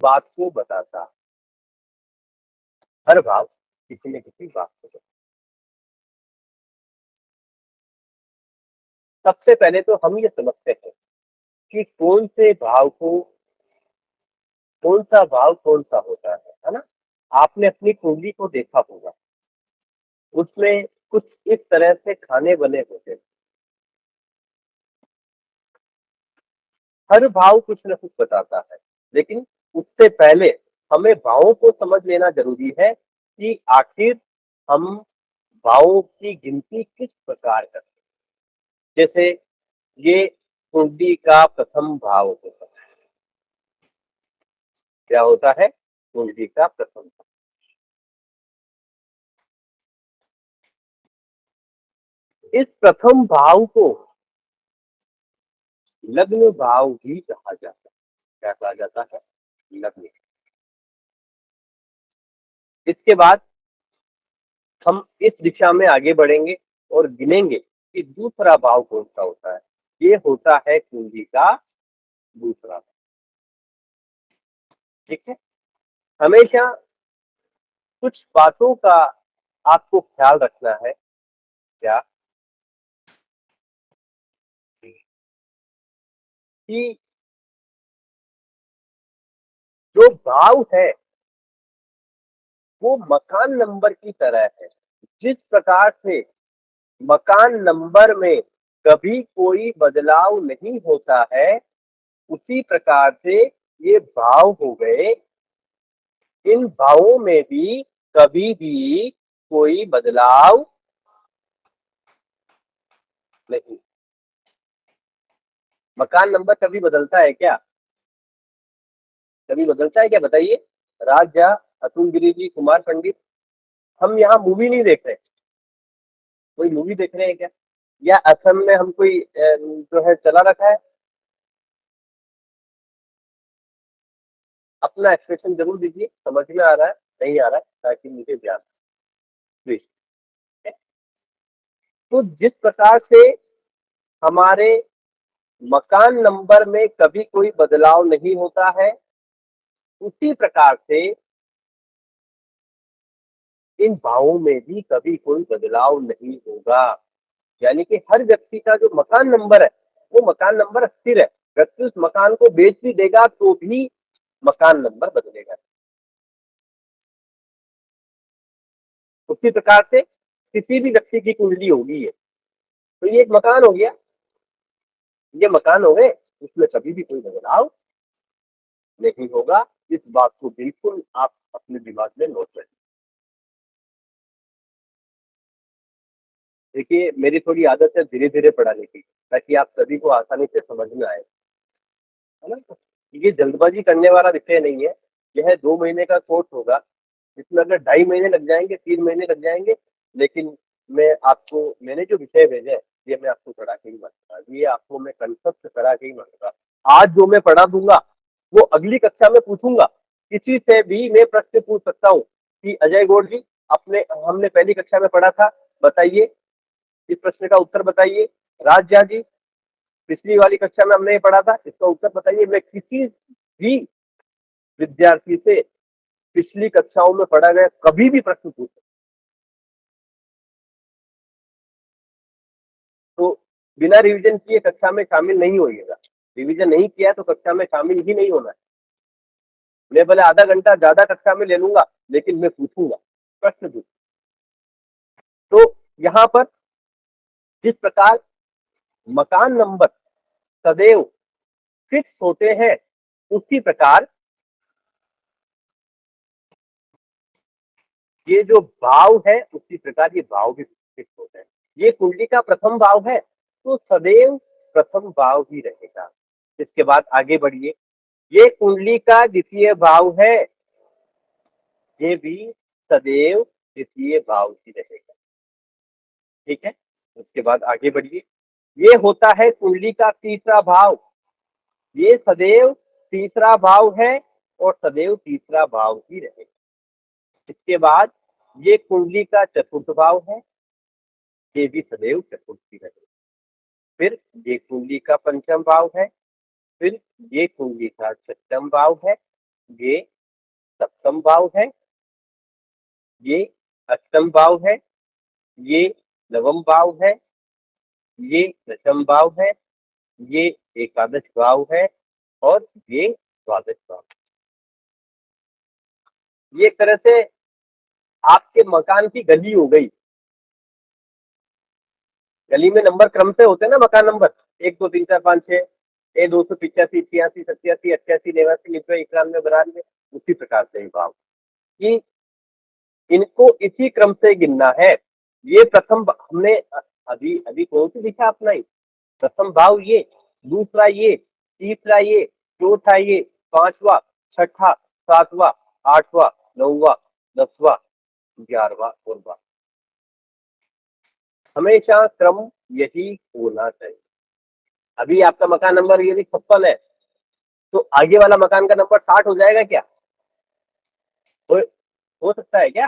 बात को बताता है। हर भाव किसी न किसी बात को बताता है। सबसे पहले तो हम ये समझते हैं कि कौन सा भाव कौन सा होता है ना? आपने अपनी कुंडली को देखा होगा, उसमें कुछ इस तरह से खाने बने होते हैं। हर भाव कुछ न कुछ बताता है, लेकिन उससे पहले हमें भावों को समझ लेना जरूरी है कि आखिर हम भावों की गिनती किस प्रकार करते हैं। जैसे ये कुंडली का प्रथम भाव होता है। क्या होता है? कुंडली का प्रथम भाव। इस प्रथम भाव को लग्न भाव भी कहा जाता है। क्या कहा जाता है? लग्न। इसके बाद हम इस दिशा में आगे बढ़ेंगे और गिनेंगे कि दूसरा भाव कौन सा होता है। ये होता है कुंडली का दूसरा भाव। ठीक है। हमेशा कुछ बातों का आपको ख्याल रखना है। क्या? कि जो भाव है वो मकान नंबर की तरह है। जिस प्रकार से मकान नंबर में कभी कोई बदलाव नहीं होता है, उसी प्रकार से ये भाव हो गए। इन भावों में भी कभी भी कोई बदलाव नहीं। मकान नंबर कभी बदलता है क्या? कभी बदलता है क्या, बताइए? राजा, अतुल गिरी जी, कुमार पंडित, हम यहाँ मूवी नहीं देख रहे। कोई मूवी देख रहे हैं क्या? या असम में हम कोई जो है चला रखा है? अपना एक्सप्रेशन जरूर दीजिए, समझ में आ रहा है नहीं आ रहा है, ताकि मुझे ध्यान प्लीज। तो जिस प्रकार से हमारे मकान नंबर में कभी कोई बदलाव नहीं होता है, उसी प्रकार से इन भावों में भी कभी कोई बदलाव नहीं होगा। यानी कि हर व्यक्ति का जो मकान नंबर है वो मकान नंबर स्थिर है। व्यक्ति उस मकान को बेच भी देगा तो भी मकान नंबर बदलेगा। उसी प्रकार से किसी भी व्यक्ति की कुंडली होगी है, तो ये एक मकान हो गया। ये मकान हो गए, इसमें कभी भी कोई बदलाव नहीं होगा। इस बात को बिल्कुल आप अपने दिमाग में नोट करें। देखिए, मेरी थोड़ी आदत है धीरे धीरे पढ़ाने की, ताकि आप सभी को आसानी से समझ में आए, है ना? ये जल्दबाजी करने वाला विषय नहीं है। यह 2 महीने का कोर्स होगा। इसमें अगर 2.5 महीने लग जाएंगे, 3 महीने लग जाएंगे, लेकिन मैंने जो विषय भेजे हैं, ये मैं आपको पढ़ा के ही मानूंगा। ये आपको मैं कंसेप्ट करा के ही मानूंगा। आज जो मैं पढ़ा दूंगा वो अगली कक्षा में पूछूंगा। किसी से भी मैं प्रश्न पूछ सकता हूँ कि अजय गौड़ जी, अपने हमने पहली कक्षा में पढ़ा था, बताइए इस प्रश्न का उत्तर बताइए। राज झा जी, पिछली वाली कक्षा में हमने ये पढ़ा था, इसका उत्तर बताइए। मैं किसी भी विद्यार्थी से पिछली कक्षाओं में पढ़ा गया कभी भी प्रश्न पूछ सकता। तो बिना रिवीजन किए कक्षा में शामिल नहीं होइएगा। रिवीजन नहीं किया तो कक्षा में शामिल ही नहीं होना है। मैं भले आधा घंटा ज्यादा कक्षा में ले लूंगा, लेकिन मैं पूछूंगा, प्रश्न पूछ। तो यहाँ पर जिस प्रकार मकान नंबर सदैव फिक्स होते हैं, उसी प्रकार ये जो भाव है, उसी प्रकार ये भाव भी फिक्स होते हैं। ये कुंडली का प्रथम भाव है, तो सदैव प्रथम भाव ही रहेगा। इसके बाद आगे बढ़िए। ये कुंडली का द्वितीय भाव है, ये भी सदैव द्वितीय भाव ही रहेगा। ठीक है। उसके बाद आगे बढ़िए। ये होता है कुंडली का तीसरा भाव, ये सदैव तीसरा भाव है और सदैव तीसरा भाव ही रहेगा। इसके बाद ये कुंडली का चतुर्थ भाव है, ये भी सदैव चतुर्थ ही रहेगा। फिर ये कुंडली का पंचम भाव है, फिर ये कुंडली का सप्तम भाव है, ये सप्तम भाव है, ये अष्टम भाव है, ये नवम भाव है, ये दशम भाव है, ये एकादश भाव है और ये द्वादश भाव। ये एक तरह से आपके मकान की गली हो गई। गली में नंबर क्रम से होते हैं ना, मकान नंबर 1 2 3 4 5 6, ए 285 86 87 88 89 90 91 92, उसी प्रकार से ही भाव कि इनको इसी क्रम से गिनना है। ये प्रथम हमने अभी अभी कौन सी दिशा अपनाई? प्रथम भाव ये, दूसरा ये, तीसरा ये, चौथा ये, पांचवा, छठा, सातवां, आठवां, नौवां, 10वां, 11वां और 12वां। हमेशा क्रम यही होना चाहिए। अभी आपका मकान नंबर यदि 56 है तो आगे वाला मकान का नंबर 60 हो जाएगा क्या? हो, हो सकता है क्या?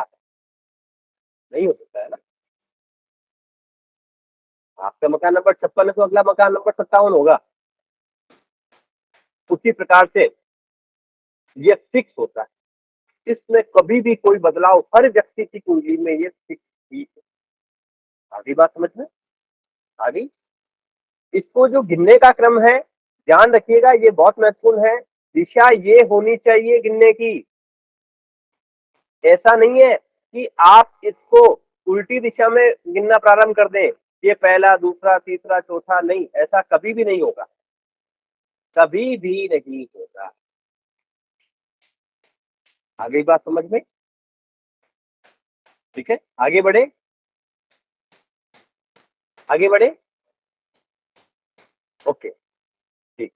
नहीं हो सकता है ना। आपका मकान नंबर 56 है तो अगला मकान नंबर 57 होगा। उसी प्रकार से ये फिक्स होता है, इसमें कभी भी कोई बदलाव, हर व्यक्ति की कुंडली में ये फिक्स ही है। आगे बात समझ में आ गई? इसको जो गिनने का क्रम है, ध्यान रखिएगा, ये बहुत महत्वपूर्ण है। दिशा ये होनी चाहिए गिनने की। ऐसा नहीं है कि आप इसको उल्टी दिशा में गिनना प्रारंभ कर दें, ये पहला, दूसरा, तीसरा, चौथा, नहीं, ऐसा कभी भी नहीं होगा, कभी भी नहीं होगा। आगे बात समझ में? ठीक है, आगे बढ़े, आगे बढ़े। ओके, ठीक।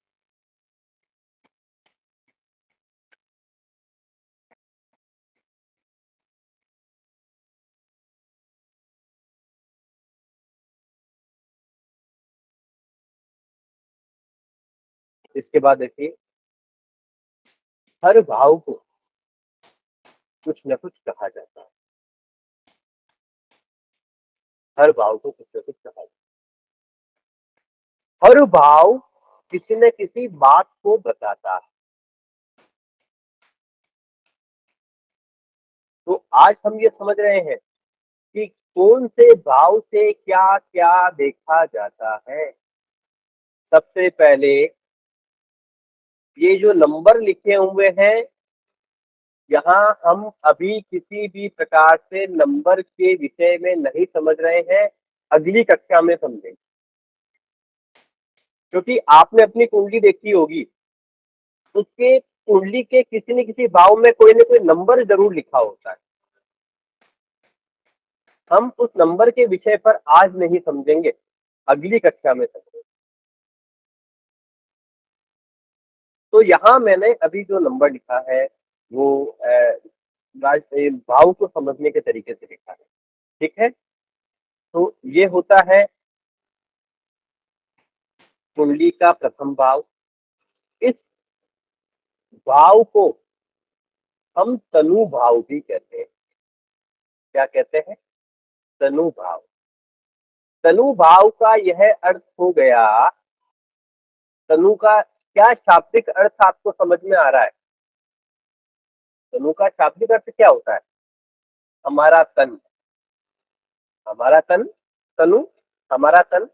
इसके बाद देखिए, हर भाव को कुछ न कुछ कहा जाता है। हर भाव को कुछ न कुछ कहा जाता है। हर भाव किसी न किसी बात को बताता है। तो आज हम ये समझ रहे हैं कि कौन से भाव से क्या क्या देखा जाता है। सबसे पहले ये जो नंबर लिखे हुए हैं, यहाँ हम अभी किसी भी प्रकार से नंबर के विषय में नहीं समझ रहे हैं, अगली कक्षा में समझेंगे। क्योंकि आपने अपनी कुंडली देखी होगी, उसके कुंडली के किसी न किसी भाव में कोई न कोई नंबर जरूर लिखा होता है। हम उस नंबर के विषय पर आज नहीं समझेंगे, अगली कक्षा में समझेंगे। तो यहाँ मैंने अभी जो नंबर लिखा है वो भाव को समझने के तरीके से लिखा है। ठीक है, तो ये होता है कुंडली का प्रथम भाव। इस भाव को हम तनु भाव भी कहते हैं। क्या कहते हैं? तनु भाव। तनु भाव का यह अर्थ हो गया, तनु का क्या शाब्दिक अर्थ आपको समझ में आ रहा है? तनु का शाब्दिक अर्थ क्या होता है? हमारा तन, हमारा तन, तनु, हमारा तन,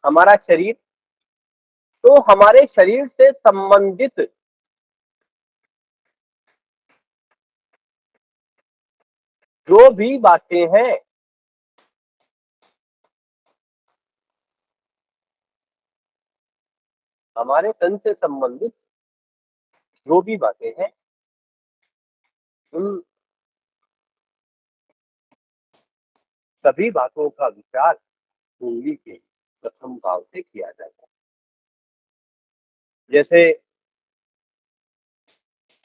हमारा शरीर। तो हमारे शरीर से संबंधित जो भी बातें हैं, हमारे तन से संबंधित जो भी बातें हैं, उन सभी बातों का विचार कुंडली के प्रथम भाव से किया जाता है। जैसे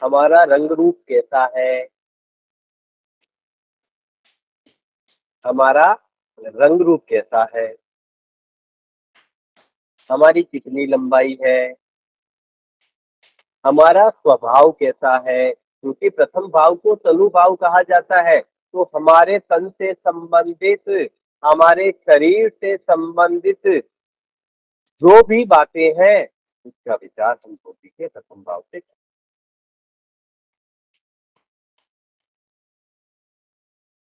हमारा रंग रूप कैसा है, हमारा रंग रूप कैसा है, हमारी कितनी लंबाई है, हमारा स्वभाव कैसा है। क्योंकि प्रथम भाव को तनु भाव कहा जाता है, तो हमारे तन से संबंधित, हमारे शरीर से संबंधित जो भी बातें हैं, उसका विचार हम कुंडली के प्रथम भाव से।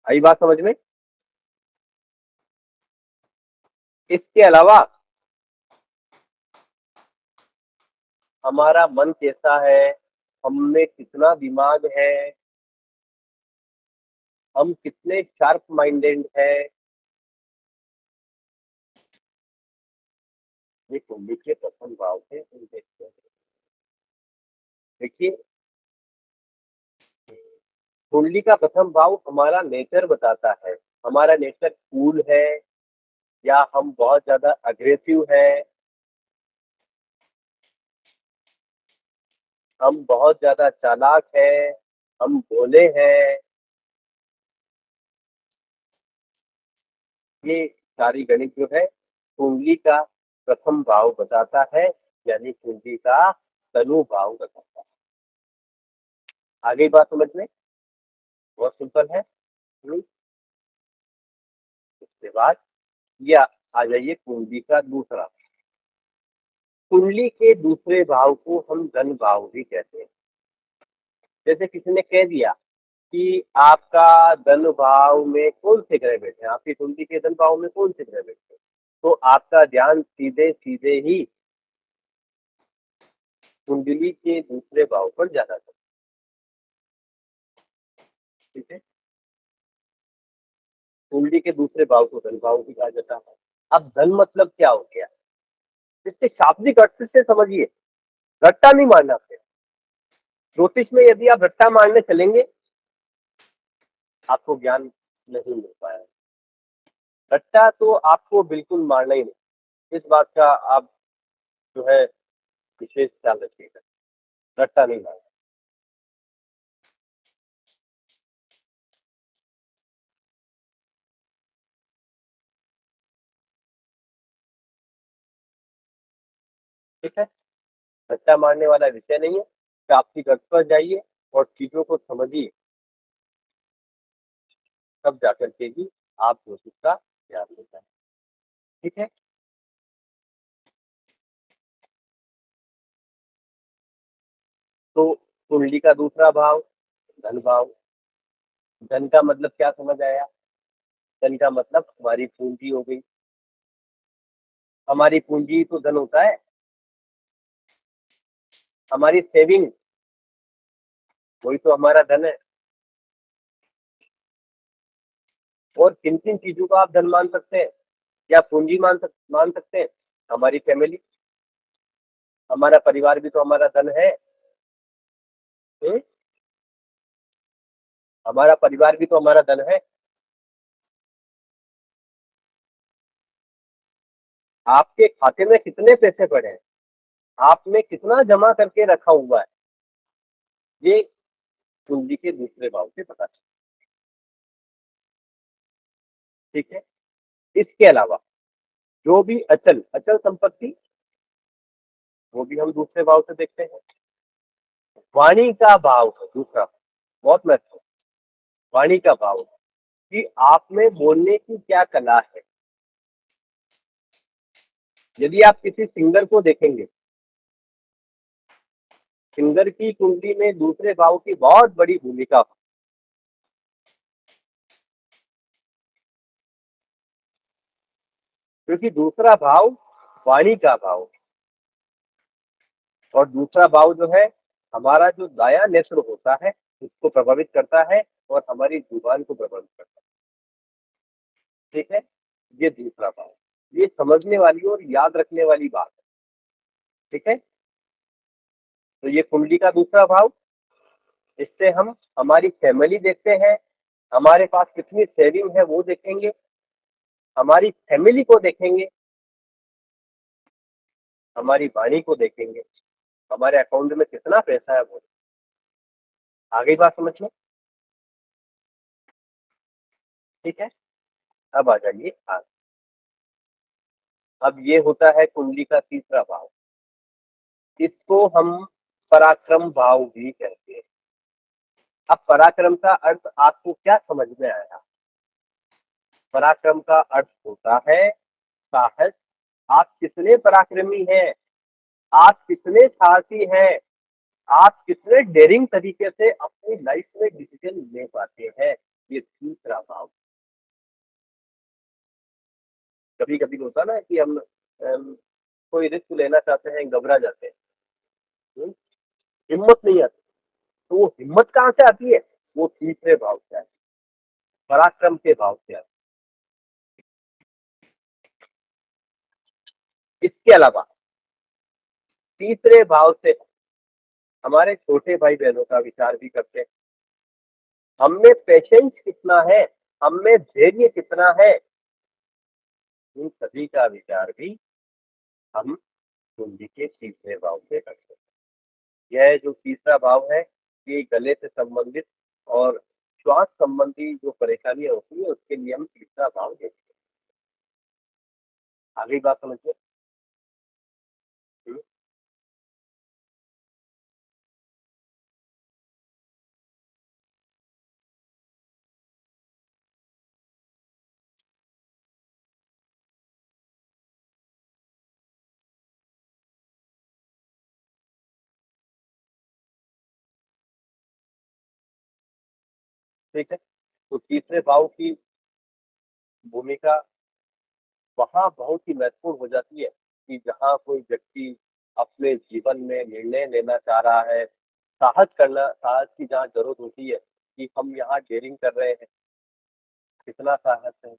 आई बात समझ में? इसके अलावा हमारा मन कैसा है, हममें कितना दिमाग है, हम कितने शार्प माइंडेड है, ये कुंडली के प्रथम भाव से हम देखते हैं। देखिए, कुंडली का प्रथम भाव हमारा नेचर बताता है। हमारा नेचर कूल है या हम बहुत ज्यादा अग्रेसिव है, हम बहुत ज्यादा चालाक है, हम भोले हैं, ये सारी गणित जो है कुंडली का प्रथम भाव बताता है, यानी कुंडली का तनु भाव बताता है। आगे बात समझ में? बहुत सिंपल है। उसके बाद ये आ जाइए कुंडली का दूसरा। कुंडली के दूसरे भाव को हम धन भाव भी कहते हैं। जैसे किसी ने कह दिया कि आपका धन भाव में कौन से ग्रह बैठे हैं, आपकी कुंडली के धन भाव में कौन से ग्रह बैठे हैं, तो आपका ध्यान सीधे सीधे ही कुंडली के दूसरे भाव पर जाना चाहिए। ठीक है, कुंडली के दूसरे भाव को धन भाव भी कहा जाता है। अब धन मतलब क्या हो गया, इसके शाब्दिक अर्थ से समझिए, रट्टा नहीं मारना फिर। ज्योतिष में यदि आप रट्टा मारने चलेंगे आपको ज्ञान नहीं मिल पाया। रट्टा तो आपको बिल्कुल मारना ही नहीं, इस बात का आप जो है विशेष ख्याल रखिएगा, रट्टा नहीं मारना। ठीक है, रट्टा मारने वाला विषय नहीं है। शाब्दिक अर्थ पर जाइए और चीजों को समझिए, तब जाकर के ही आप ज्योतिष का ज्ञान लेता है। ठीक है, तो कुंडली का दूसरा भाव धन भाव। धन का मतलब क्या समझ आया? धन का मतलब हमारी पूंजी हो गई। हमारी पूंजी तो धन होता है, हमारी सेविंग वही तो हमारा धन है। और किन किन चीजों को आप धन मान सकते हैं या पूंजी मान सकते हैं? हमारी फैमिली, हमारा परिवार भी तो हमारा धन है। हुँ? हमारा परिवार भी तो हमारा धन है। आपके खाते में कितने पैसे पड़े हैं, आपने कितना जमा करके रखा हुआ है, ये पूंजी के दूसरे भाव से पता चलता है। ठीक है, इसके अलावा जो भी अचल अचल संपत्ति, वो भी हम दूसरे भाव से देखते हैं। वाणी का भाव है दूसरा, बहुत महत्वपूर्ण। वाणी का भाव कि आप में बोलने की क्या कला है। यदि आप किसी सिंगर को देखेंगे, सिंगर की कुंडली में दूसरे भाव की बहुत बड़ी भूमिका है, क्योंकि दूसरा भाव वाणी का भाव और दूसरा भाव जो है हमारा जो दाया नेत्र होता है उसको प्रभावित करता है और हमारी जुबान को प्रभावित करता है। ठीक है, ये दूसरा भाव, ये समझने वाली और याद रखने वाली बात है। ठीक है, तो ये कुंडली का दूसरा भाव, इससे हम हमारी फैमिली देखते हैं, हमारे पास कितनी सेविंग है वो देखेंगे, हमारी फैमिली को देखेंगे, हमारी वाणी को देखेंगे, हमारे अकाउंट में कितना पैसा है वो। आगे बात समझ लो। ठीक है, अब आ जाइए आगे। अब ये होता है कुंडली का तीसरा भाव, इसको हम पराक्रम भाव भी कहते हैं। अब पराक्रम का अर्थ आपको क्या समझ में आया? पराक्रम का अर्थ होता है साहस। आप कितने पराक्रमी हैं, आप कितने साहसी हैं, आप कितने डेयरिंग तरीके से अपनी लाइफ में डिसीजन ले पाते हैं, ये तीसरा भाव। कभी कभी होता है ना कि हम कोई रिस्क लेना चाहते हैं, घबरा जाते हैं, हम्म, हिम्मत नहीं आती। तो वो हिम्मत कहाँ से आती है? वो तीसरे भाव से आती है, पराक्रम के भाव से आती है। इसके अलावा तीसरे भाव से हमारे छोटे भाई बहनों का विचार भी करते हैं। हम में पेशेंस कितना है, हम में धैर्य कितना है, इन सभी का विचार भी हम कुंडली के तीसरे भाव से करते हैं। यह जो तीसरा भाव है, ये गले से संबंधित और श्वास संबंधी जो परेशानियां होती है, उसके लिए हम तीसरा भाव देते हैं। आगे बात समझिए। हम्म, ठीक है। तो तीसरे भाव की भूमिका वहाँ बहुत ही महत्वपूर्ण हो जाती है कि जहाँ कोई व्यक्ति अपने जीवन में निर्णय लेना चाह रहा है, साहस की जहाँ जरूरत होती है कि हम यहाँ डेयरिंग कर रहे हैं, कितना साहस है,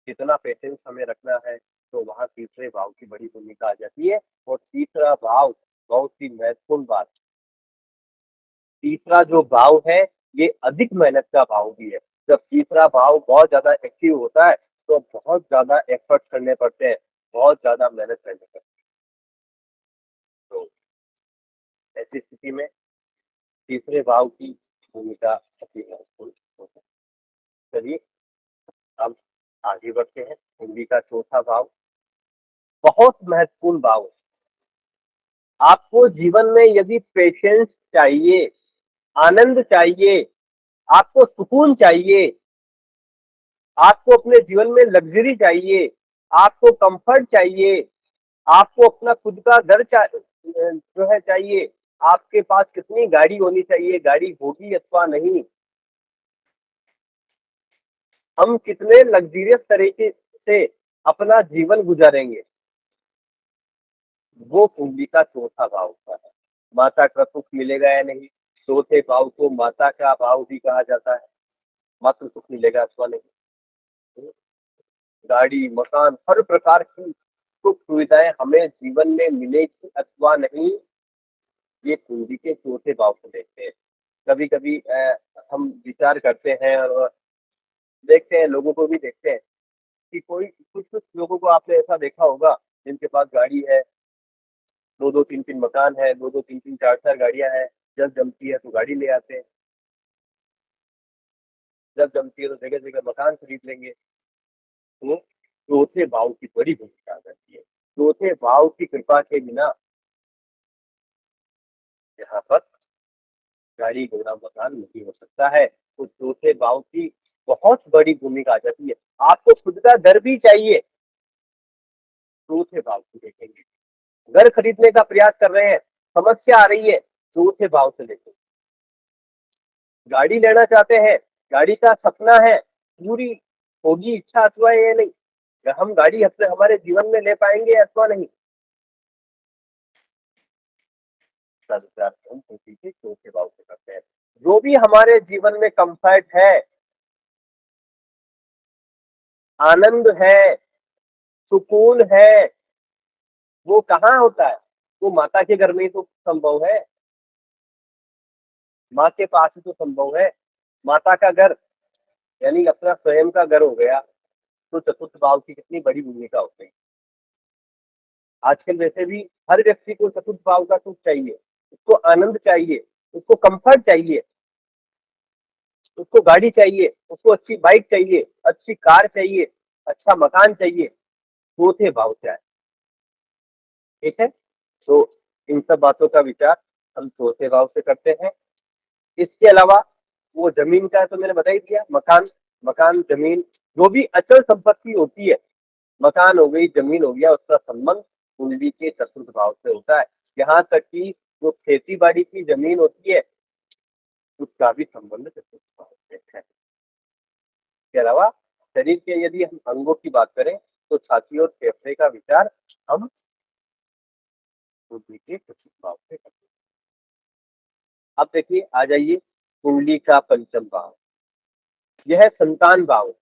कितना पेशेंस हमें रखना है, तो वहाँ तीसरे भाव की बड़ी भूमिका आ जाती है। और तीसरा भाव बहुत ही महत्वपूर्ण बात, तीसरा जो भाव है, ये अधिक मेहनत का भाव भी है। जब तीसरा भाव बहुत ज्यादा एक्टिव होता है, तो बहुत ज्यादा एफर्ट करने पड़ते हैं, बहुत ज्यादा मेहनत करनी पड़ती है। तो ऐसी स्थिति में तीसरे भाव की भूमिका अति महत्वपूर्ण होती है। चलिए अब आगे बढ़ते हैं। हिंदी का चौथा भाव बहुत महत्वपूर्ण भाव है। आपको जीवन में यदि पेशेंस चाहिए, आनंद चाहिए, आपको सुकून चाहिए, आपको अपने जीवन में लग्जरी चाहिए, आपको कंफर्ट चाहिए, आपको अपना खुद का घर जो है चाहिए, आपके पास कितनी गाड़ी होनी चाहिए, गाड़ी होगी अथवा नहीं, हम कितने लग्जरियस तरीके से अपना जीवन गुजारेंगे, वो कुंडली का चौथा भाव होता है। माता का सुख मिलेगा या नहीं, चौथे भाव को माता का भाव भी कहा जाता है। मातृ सुख मिलेगा अथवा नहीं, गाड़ी मकान हर प्रकार की सुख सुविधाएं हमें जीवन में मिलेगी अथवा नहीं, ये कुंडली के चौथे भाव को देखते हैं। कभी कभी हम विचार करते हैं और देखते हैं, लोगों को भी देखते हैं कि कोई कुछ कुछ लोगों को आपने ऐसा देखा होगा जिनके पास गाड़ी है, दो दो तीन तीन मकान है, दो दो तीन तीन चार चार गाड़ियां हैं। जब जमती है तो गाड़ी ले आते हैं, जब जमती है तो जगह जगह मकान खरीद लेंगे। तो चौथे भाव की बड़ी भूमिका आ जाती है। चौथे भाव की कृपा के बिना यहाँ पर गाड़ी घोड़ा मकान नहीं हो सकता है। तो चौथे भाव की बहुत बड़ी भूमिका आ जाती है। आपको खुद का घर भी चाहिए, चौथे भाव को देखेंगे। घर खरीदने का प्रयास कर रहे हैं, समस्या आ रही है, चौथे भाव से देखेंगे। गाड़ी लेना चाहते हैं, गाड़ी का सपना है, पूरी होगी इच्छा अथवा ये नहीं, हम गाड़ी अपने हमारे जीवन में ले पाएंगे अथवा नहीं, इसका विचार हम खुशी के चौथे भाव से करते हैं। जो भी हमारे जीवन में कंफर्ट है, आनंद है, सुकून है, वो कहाँ होता है? वो माता के घर में ही तो संभव है, माँ के पास ही तो संभव है। माता का घर यानी अपना स्वयं का घर हो गया, तो चतुर्थ भाव की कितनी बड़ी भूमिका होती है। आजकल वैसे भी हर व्यक्ति को चतुर्थ भाव का सुख चाहिए, उसको आनंद चाहिए, उसको कंफर्ट चाहिए, उसको गाड़ी चाहिए, उसको अच्छी बाइक चाहिए, अच्छी कार चाहिए, अच्छा मकान चाहिए, चौथे भाव से आए। ठीक है, तो इन सब बातों का विचार हम चौथे भाव से करते हैं। इसके अलावा वो जमीन का तो मैंने बता ही दिया, मकान, मकान जमीन जो भी अचल संपत्ति होती है, मकान हो गई, जमीन हो गया, उसका संबंध कुंडली के चतुर्थ भाव से होता है। यहाँ तक कि जो खेती बाड़ी की जमीन होती है, उसका भी संबंध चतुर्थ भाव से है। इसके अलावा शरीर के यदि हम अंगों की बात करें, तो छाती और फेफड़े का विचार हम बुद्धि के चतुर्थ भाव से करते हैं। अब देखिए, आ जाइए कुंडली का पंचम भाव, यह संतान भाव,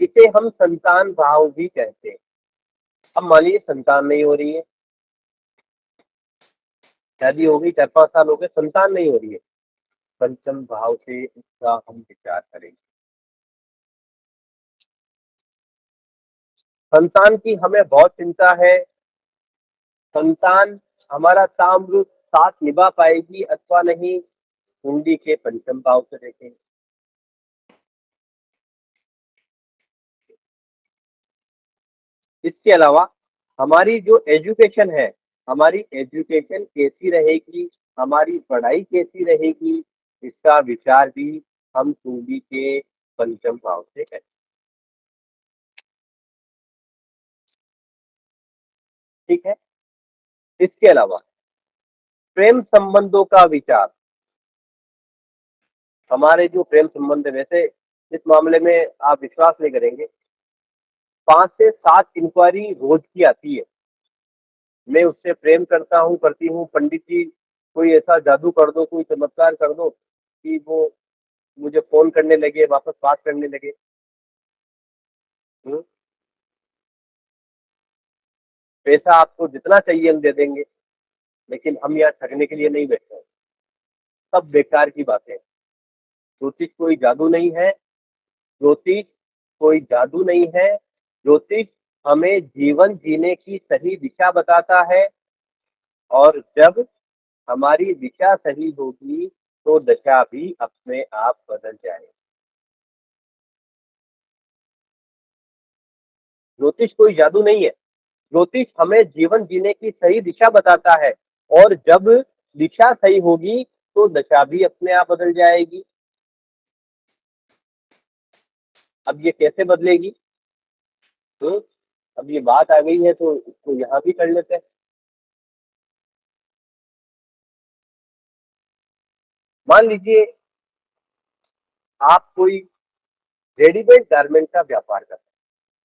इसे हम संतान भाव भी कहते हैं। अब मान लीजिए संतान नहीं हो रही है, शादी हो गई, 4-5 साल हो गए, संतान नहीं हो रही है, पंचम भाव से इसका हम विचार करेंगे। संतान की हमें बहुत चिंता है, संतान हमारा ताम्र साथ निभा पाएगी अथवा नहीं, कुंडली के पंचम भाव से देखेंगे। इसके अलावा हमारी जो एजुकेशन है, हमारी एजुकेशन कैसी रहेगी, हमारी पढ़ाई कैसी रहेगी, इसका विचार भी हम कुंडली के पंचम भाव से करें। ठीक है। इसके अलावा प्रेम संबंधों का विचार, हमारे जो प्रेम संबंध है, वैसे इस मामले में आप विश्वास नहीं करेंगे, 5 से 7 इंक्वायरी रोज की आती है। मैं उससे प्रेम करता हूँ, करती हूँ, पंडित जी कोई ऐसा जादू कर दो, कोई चमत्कार कर दो कि वो मुझे फोन करने लगे, वापस बात करने लगे। हम्म, पैसा आपको जितना चाहिए हम दे देंगे, लेकिन हम यहाँ ठगने के लिए नहीं बैठे हैं। सब बेकार की बातें हैं। ज्योतिष कोई जादू नहीं है, ज्योतिष कोई जादू नहीं है, ज्योतिष हमें जीवन जीने की सही दिशा बताता है, और जब हमारी दिशा सही होगी तो दशा भी अपने आप बदल जाएगी। ज्योतिष कोई जादू नहीं है, ज्योतिष हमें जीवन जीने की सही दिशा बताता है, और जब दिशा सही होगी तो दशा भी अपने आप बदल जाएगी। अब ये कैसे बदलेगी? तो अब ये बात आ गई है तो इसको यहाँ भी कर लेते हैं। मान लीजिए आप कोई रेडीमेड गारमेंट का व्यापार करते हैं।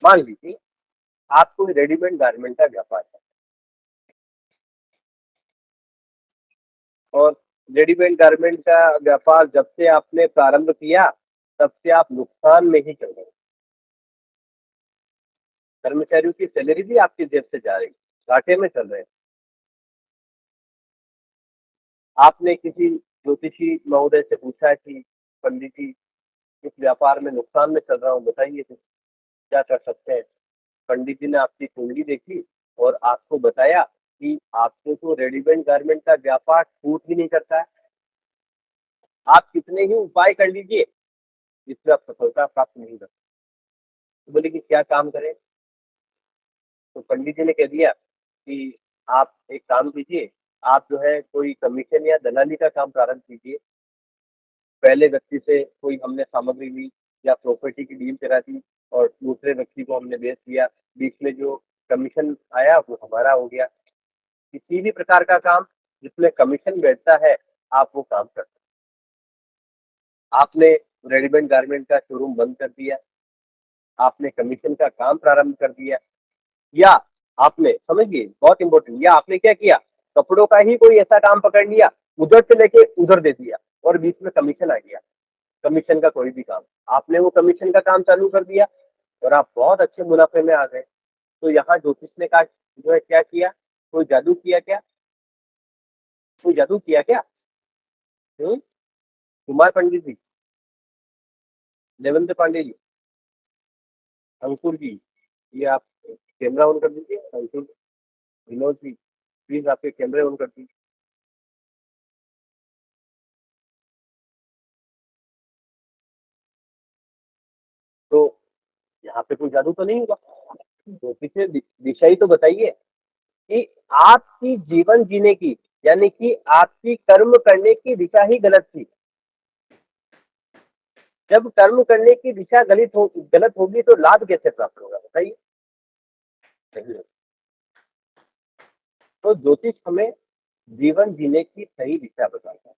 मान लीजिए आप कोई रेडीमेड गारमेंट का व्यापार करते हैं, और रेडीमेड गारमेंट का व्यापार जब से आपने प्रारंभ किया तब से आप नुकसान में ही चल रहे हैं। कर्मचारियों की सैलरी भी आपकी जेब से जा रही है, घाटे में चल रहे हैं। आपने किसी ज्योतिषी महोदय से पूछा कि पंडित जी इस व्यापार में नुकसान में चल रहा हूँ, बताइए कुछ, क्या कर सकते हैं? पंडित जी ने आपकी कुंडली देखी और आपको बताया कि आपको तो रेडीमेड गारमेंट का व्यापार छूट ही नहीं करता है, आप कितने ही उपाय कर लीजिए, इसमें आप सफलता प्राप्त नहीं कर सकते। तो बोले कि क्या काम करें? तो पंडित जी ने कह दिया कि आप एक काम कीजिए, आप जो है कोई कमीशन या दलाली का काम प्रारंभ कीजिए। पहले व्यक्ति से कोई हमने सामग्री ली या प्रॉपर्टी की डील करा दी, और दूसरे व्यक्ति को हमने बेच दिया, बीच में जो कमीशन आया वो हमारा हो गया। किसी भी प्रकार का काम जिसमें कमीशन बैठता है, आप वो काम कर सकते हैं। आपने रेडीमेड गारमेंट का शोरूम बंद कर दिया, आपने कमीशन का काम प्रारंभ कर दिया, या आपने, समझिए बहुत इंपॉर्टेंट, या आपने क्या किया, कपड़ों का ही कोई ऐसा काम पकड़ लिया, उधर से लेके उधर दे दिया, और बीच में कमीशन आ गया। कमीशन का कोई भी काम, आपने वो कमीशन का काम चालू कर दिया और आप बहुत अच्छे मुनाफे में आ गए। तो यहाँ ज्योतिष ने कहा, जो है क्या किया, कोई जादू किया क्या? कोई जादू किया क्या? कुमार पंडित जी, देवेंद्र पांडे जी, अंकुर जी, ये आप कैमरा ऑन कर दीजिए। अंकुर, विनोद जी, प्लीज आपके कैमरे ऑन कर दीजिए। तो यहाँ पे कोई जादू तो नहीं हुआ, ज्योतिष ने दिशा ही तो बताइए कि आपकी जीवन जीने की, यानी कि आपकी कर्म करने की दिशा ही गलत थी। जब कर्म करने की दिशा गलत होगी तो लाभ कैसे प्राप्त होगा, बताइए? सही है। तो ज्योतिष हमें जीवन जीने की सही दिशा बताता है,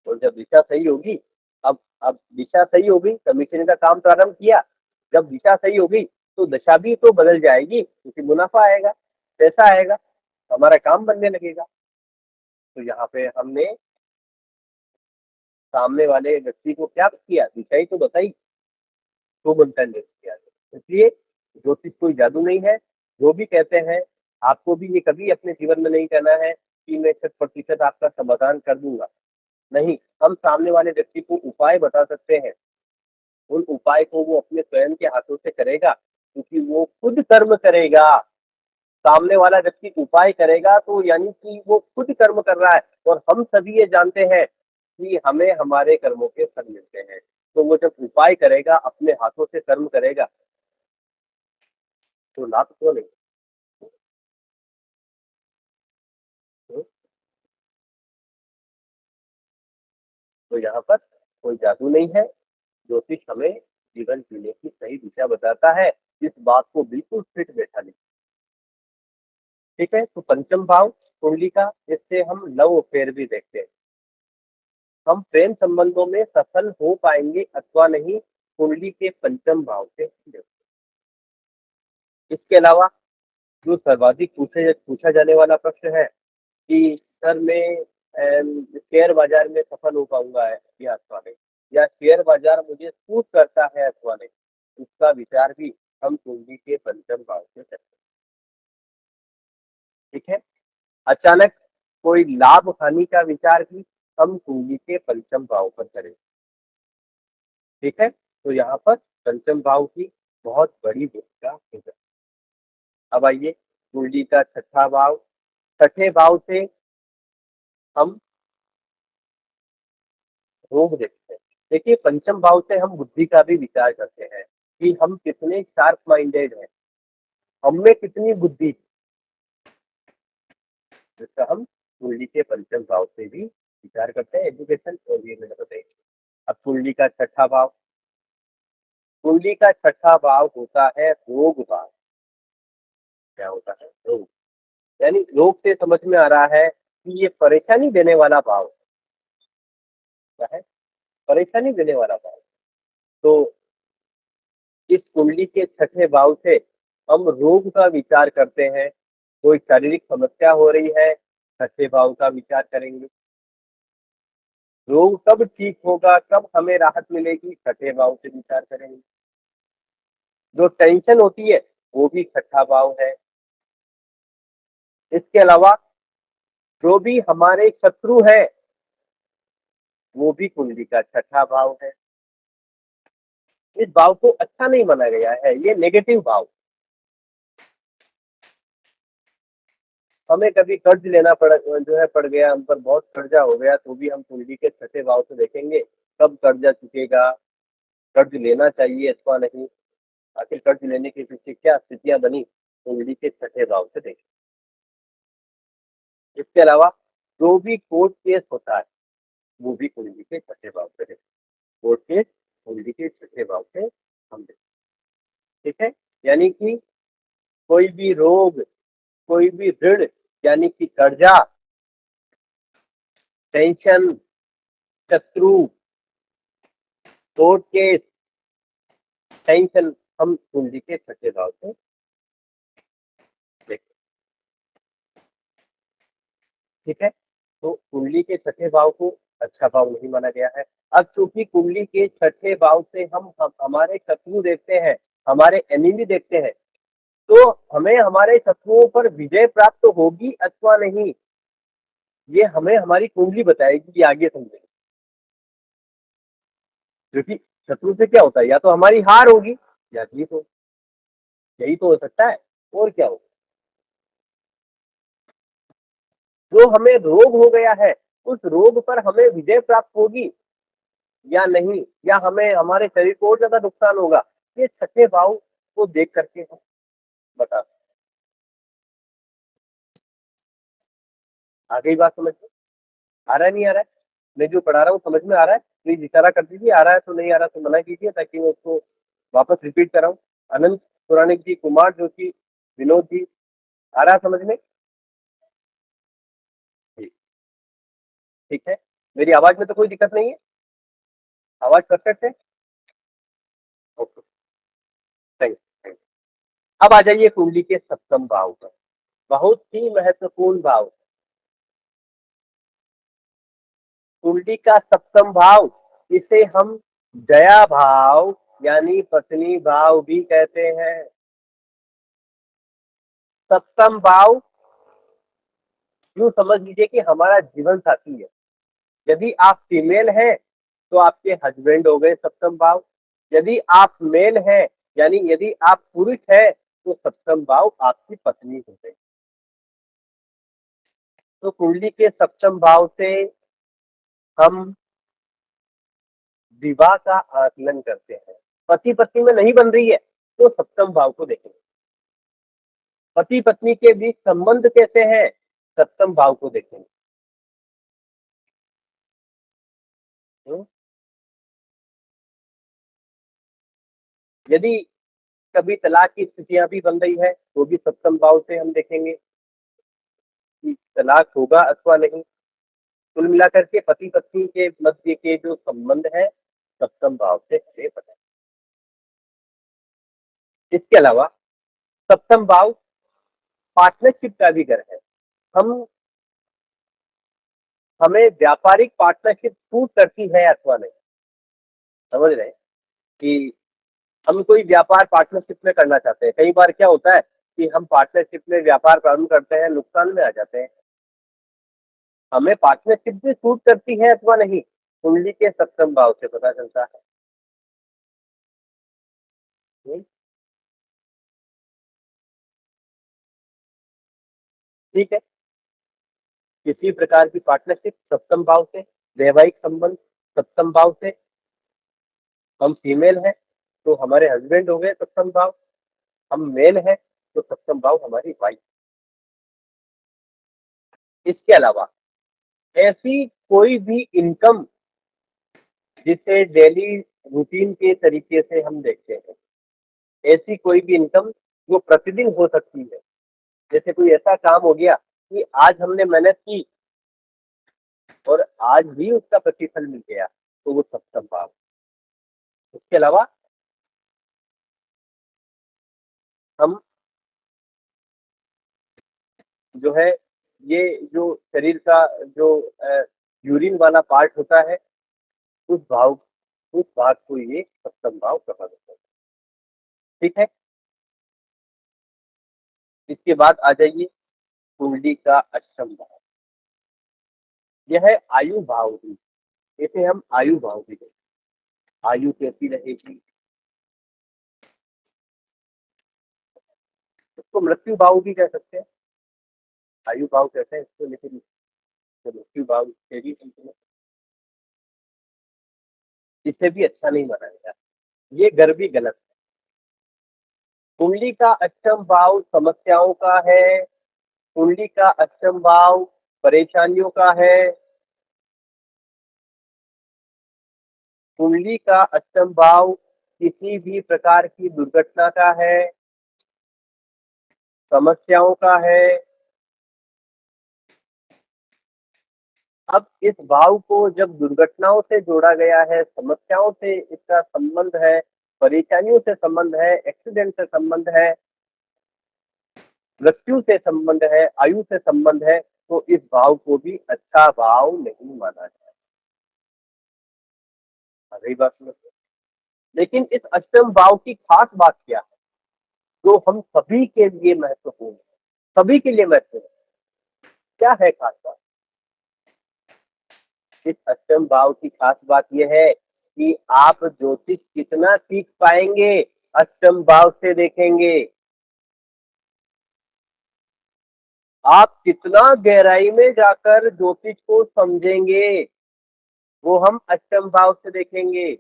और जब दिशा सही होगी, अब दिशा सही होगी, कमीशन का काम प्रारंभ किया, जब दिशा सही होगी तो दशा भी तो बदल जाएगी, क्योंकि मुनाफा आएगा, पैसा आएगा, हमारा काम बनने लगेगा। तो यहाँ पे हमने सामने वाले व्यक्ति को क्या किया, दिशा ही तो बताई, तो मंथन किया। इसलिए ज्योतिष कोई जादू नहीं है। जो भी कहते हैं, आपको भी ये कभी अपने जीवन में नहीं कहना है कि मैं 100% आपका समाधान कर दूंगा। नहीं, हम सामने वाले व्यक्ति को उपाय बता सकते हैं। उन उपाय को वो अपने स्वयं के हाथों से करेगा, क्योंकि वो खुद कर्म करेगा। सामने वाला व्यक्ति उपाय करेगा तो यानी कि वो खुद कर्म कर रहा है, और हम सभी ये जानते हैं कि हमें हमारे कर्मों के फल मिलते हैं। तो वो जब उपाय करेगा, अपने हाथों से कर्म करेगा, तो लाभ क्यों नहीं। तो यहाँ पर कोई जादू नहीं है। ज्योतिष हमें जीवन जीने की सही दिशा बताता है। इस बात को बिल्कुल फिट बैठा नहीं। ठीक है, तो पंचम भाव कुंडली का, इससे हम लव अफेयर भी देखते हैं। हम प्रेम संबंधों में सफल हो पाएंगे अथवा नहीं, कुंडली के पंचम भाव से। इसके अलावा जो सर्वाधिक पूछा जाने वाला प्रश्न है कि सर मैं शेयर बाजार में सफल हो पाऊंगा है या अथवा नहीं, या शेयर बाजार मुझे सूट करता है अथवा नहीं, इसका विचार भी हम कुंडली के पंचम भाव से करते हैं। ठीक है, अचानक कोई लाभ हानि का विचार भी हम कुंडली के पंचम भाव पर करें। ठीक है, तो यहाँ पर पंचम भाव की बहुत बड़ी भूमिका है। अब आइए कुंडली का छठा भाव। छठे भाव से हम रोग देखते हैं। देखिए, पंचम भाव से हम बुद्धि का भी विचार करते हैं कि हम कितने शार्प माइंडेड हैं, हम में कितनी बुद्धि, जिसका हम कुंडली के पंचम भाव से भी विचार करते हैं। एजुकेशन और ये मैंने बताया। अब कुंडली का छठा भाव, कुंडली का छठा भाव होता है रोग भाव। क्या होता है, रोग। यानी रोग से समझ में आ रहा है कि ये परेशानी देने वाला भाव क्या है, परेशानी देने वाला भाव। तो इस कुंडली के छठे भाव से हम रोग का विचार करते हैं। कोई शारीरिक समस्या हो रही है, छठे भाव का विचार करेंगे। रोग कब ठीक होगा, कब हमें राहत मिलेगी, छठे भाव से विचार करेंगे। जो टेंशन होती है, वो भी छठा भाव है। इसके अलावा जो भी हमारे शत्रु है, वो भी कुंडली का छठा भाव है। इस भाव को अच्छा नहीं माना गया है, ये नेगेटिव भाव। हमें कभी कर्ज लेना पड़ गया, हम पर बहुत कर्जा हो गया, तो भी हम कुंडली के छठे भाव से देखेंगे कब कर्जा चुकेगा, कर्ज लेना चाहिए अथवा नहीं, आखिर कर्ज लेने के पीछे क्या स्थितियां बनी, कुंडली के छठे भाव से देखें। इसके अलावा जो भी कोर्ट केस होता है, वो भी कुंडली के छठे भाव से देखें। कोर्ट केस कुंडली के छठे भाव से हम देखें। ठीक है, यानी कि कोई भी रोग, कोई भी ऋण, यानी कि कर्जा, टेंशन, शत्रु, कोर्ट केस, टेंशन, हम कुंडली के छठे भाव से देखते। ठीक है, तो कुंडली के छठे भाव को अच्छा भाव नहीं माना गया है। अब चूंकि कुंडली के छठे भाव से हम हमारे शत्रु देखते हैं, हमारे एनिमी देखते हैं, तो हमें हमारे शत्रुओं पर विजय प्राप्त होगी अथवा नहीं, ये हमें हमारी कुंडली बताएगी कि आगे समझेंगे। क्योंकि शत्रु से क्या होता है, या तो हमारी हार होगी या जीत होगी, यही तो हो सकता है, और क्या होगा। जो हमें रोग हो गया है, उस रोग पर हमें विजय प्राप्त होगी या नहीं, या हमें हमारे शरीर को और ज्यादा नुकसान होगा, ये छठे भाव को देख करके हम बता सकते। आ गई बात समझ में, आ रहा है नहीं आ रहा है, मैं जो पढ़ा रहा हूँ समझ में आ रहा है, प्लीज इशारा कर दीजिए, आ रहा है तो, नहीं आ रहा तो मना कीजिए, ताकि मैं उसको वापस रिपीट कराऊं। अनंत पुराणिक जी, कुमार जोशी, विनोद जी, आ रहा है समझ में। ठीक, ठीक है, मेरी आवाज में तो कोई दिक्कत नहीं है, आवाज परफेक्ट है। ओके। अब आ जाइए कुंडली के सप्तम भाव पर, बहुत ही महत्वपूर्ण भाव, कुंडली का सप्तम भाव, इसे हम दया भाव यानी पत्नी भाव भी कहते हैं। सप्तम भाव यूं समझ लीजिए कि हमारा जीवन साथी है। यदि आप फीमेल हैं तो आपके हस्बैंड हो गए सप्तम भाव, यदि आप मेल हैं यानी यदि आप पुरुष हैं तो सप्तम भाव आपकी पत्नी हो गई। तो कुंडली के सप्तम भाव से हम विवाह का आकलन करते हैं। पति पत्नी में नहीं बन रही है तो सप्तम भाव को देखेंगे। पति पत्नी के बीच संबंध कैसे हैं, सप्तम भाव को देखेंगे। यदि कभी तलाक की स्थितियां भी बन रही है तो भी सप्तम भाव से हम देखेंगे कि तलाक होगा अथवा नहीं। कुल मिलाकर के पति पत्नी के मध्य के जो संबंध है सप्तम भाव से हमें पता है। इसके अलावा सप्तम भाव पार्टनरशिप का भी घर है। हम हमें व्यापारिक पार्टनरशिप सूट करती है अथवा नहीं, समझ रहे हैं कि हम कोई व्यापार पार्टनरशिप में करना चाहते हैं। कई बार क्या होता है कि हम पार्टनरशिप में व्यापार प्रारंभ करते हैं, नुकसान में आ जाते हैं। हमें पार्टनरशिप भी सूट करती है अथवा नहीं, कुंडली के सप्तम भाव से पता चलता है। ठीक है, किसी प्रकार की पार्टनरशिप सप्तम भाव से, वैवाहिक संबंध सप्तम भाव से, हम फीमेल हैं तो हमारे हस्बैंड हो गए सप्तम भाव, हम मेल हैं तो सप्तम भाव हमारी वाइफ। इसके अलावा ऐसी कोई भी इनकम जिसे डेली रूटीन के तरीके से हम देखते हैं, ऐसी कोई भी इनकम जो प्रतिदिन हो सकती है। जैसे कोई ऐसा काम हो गया कि आज हमने मेहनत की और आज भी उसका प्रतिफल मिल गया तो वो सप्तम भाव। इसके अलावा हम जो है ये जो शरीर का जो यूरिन वाला पार्ट होता है उस भाव उस भाग को ये सप्तम भाव कहा जाता है। ठीक है, इसके बाद आ जाइए कुंडली का अष्टम भाव, यह है आयु भाव भी। इसे हम आयु भाव भी कहते हैं। आयु कैसी रहेगी, इसको मृत्यु भाव भी कह सकते हैं। आयु भाव कहते हैं इसको, लेकिन मृत्यु भाव से भी इसे भी अच्छा नहीं माना गया, ये घर भी गलत है। कुंडली का अष्टम भाव समस्याओं का है, कुंडली का अष्टम भाव परेशानियों का है, कुंडली का अष्टम भाव किसी भी प्रकार की दुर्घटना का है, समस्याओं का है। अब इस भाव को जब दुर्घटनाओं से जोड़ा गया है, समस्याओं से इसका संबंध है, परेशानियों से संबंध है, एक्सीडेंट से संबंध है, मृत्यु से संबंध है, आयु से संबंध है, तो इस भाव को भी अच्छा भाव नहीं माना जाए। अगली बात में, लेकिन इस अष्टम भाव की खास बात क्या है जो हम सभी के लिए महत्वपूर्ण है, सभी के लिए महत्वपूर्ण है? क्या है खास बात? इस अष्टम भाव की खास बात यह है कि आप ज्योतिष कितना सीख पाएंगे अष्टम भाव से देखेंगे। आप कितना गहराई में जाकर ज्योतिष को समझेंगे वो हम अष्टम भाव से देखेंगे।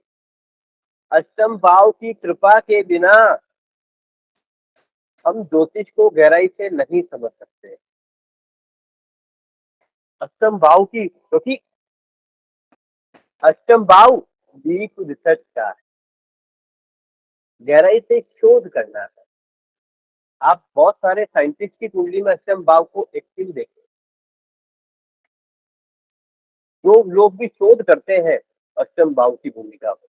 अष्टम भाव की कृपा के बिना हम ज्योतिष को गहराई से नहीं समझ सकते। अष्टम भाव की, क्योंकि अष्टम भाव डीप रिसर्च का है, गहराई से शोध करना है। आप बहुत सारे साइंटिस्ट की कुंडली में अष्टम भाव को एक्टिव देखें, जो लोग भी शोध करते हैं अष्टम भाव की भूमिका में,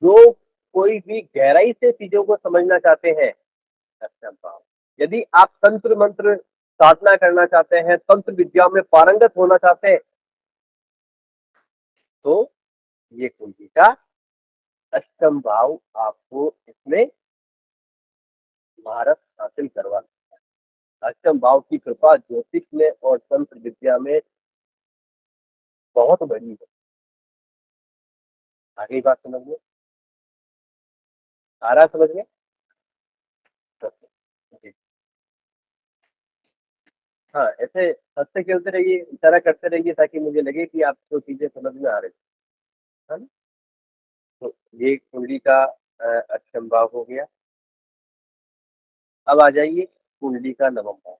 जो कोई भी गहराई से चीजों को समझना चाहते हैं अष्टम भाव। यदि आप तंत्र मंत्र साधना करना चाहते हैं, तंत्र विद्या में पारंगत होना चाहते हैं, तो ये कुंडली का अष्टम भाव आपको इसमें महारत हासिल करवा। अष्टम भाव की कृपा ज्योतिष में और तंत्र विद्या में बहुत बड़ी है। आगे बात समझ में आ रहा, समझ में? जी। हाँ, ऐसे हंसते खेलते रहिए, इशारा करते रहिए ताकि मुझे लगे कि आपको चीजें समझ में आ रही है ना? तो ये कुंडली का अष्टम भाव हो गया। अब आ जाइए कुंडली का नवम भाव।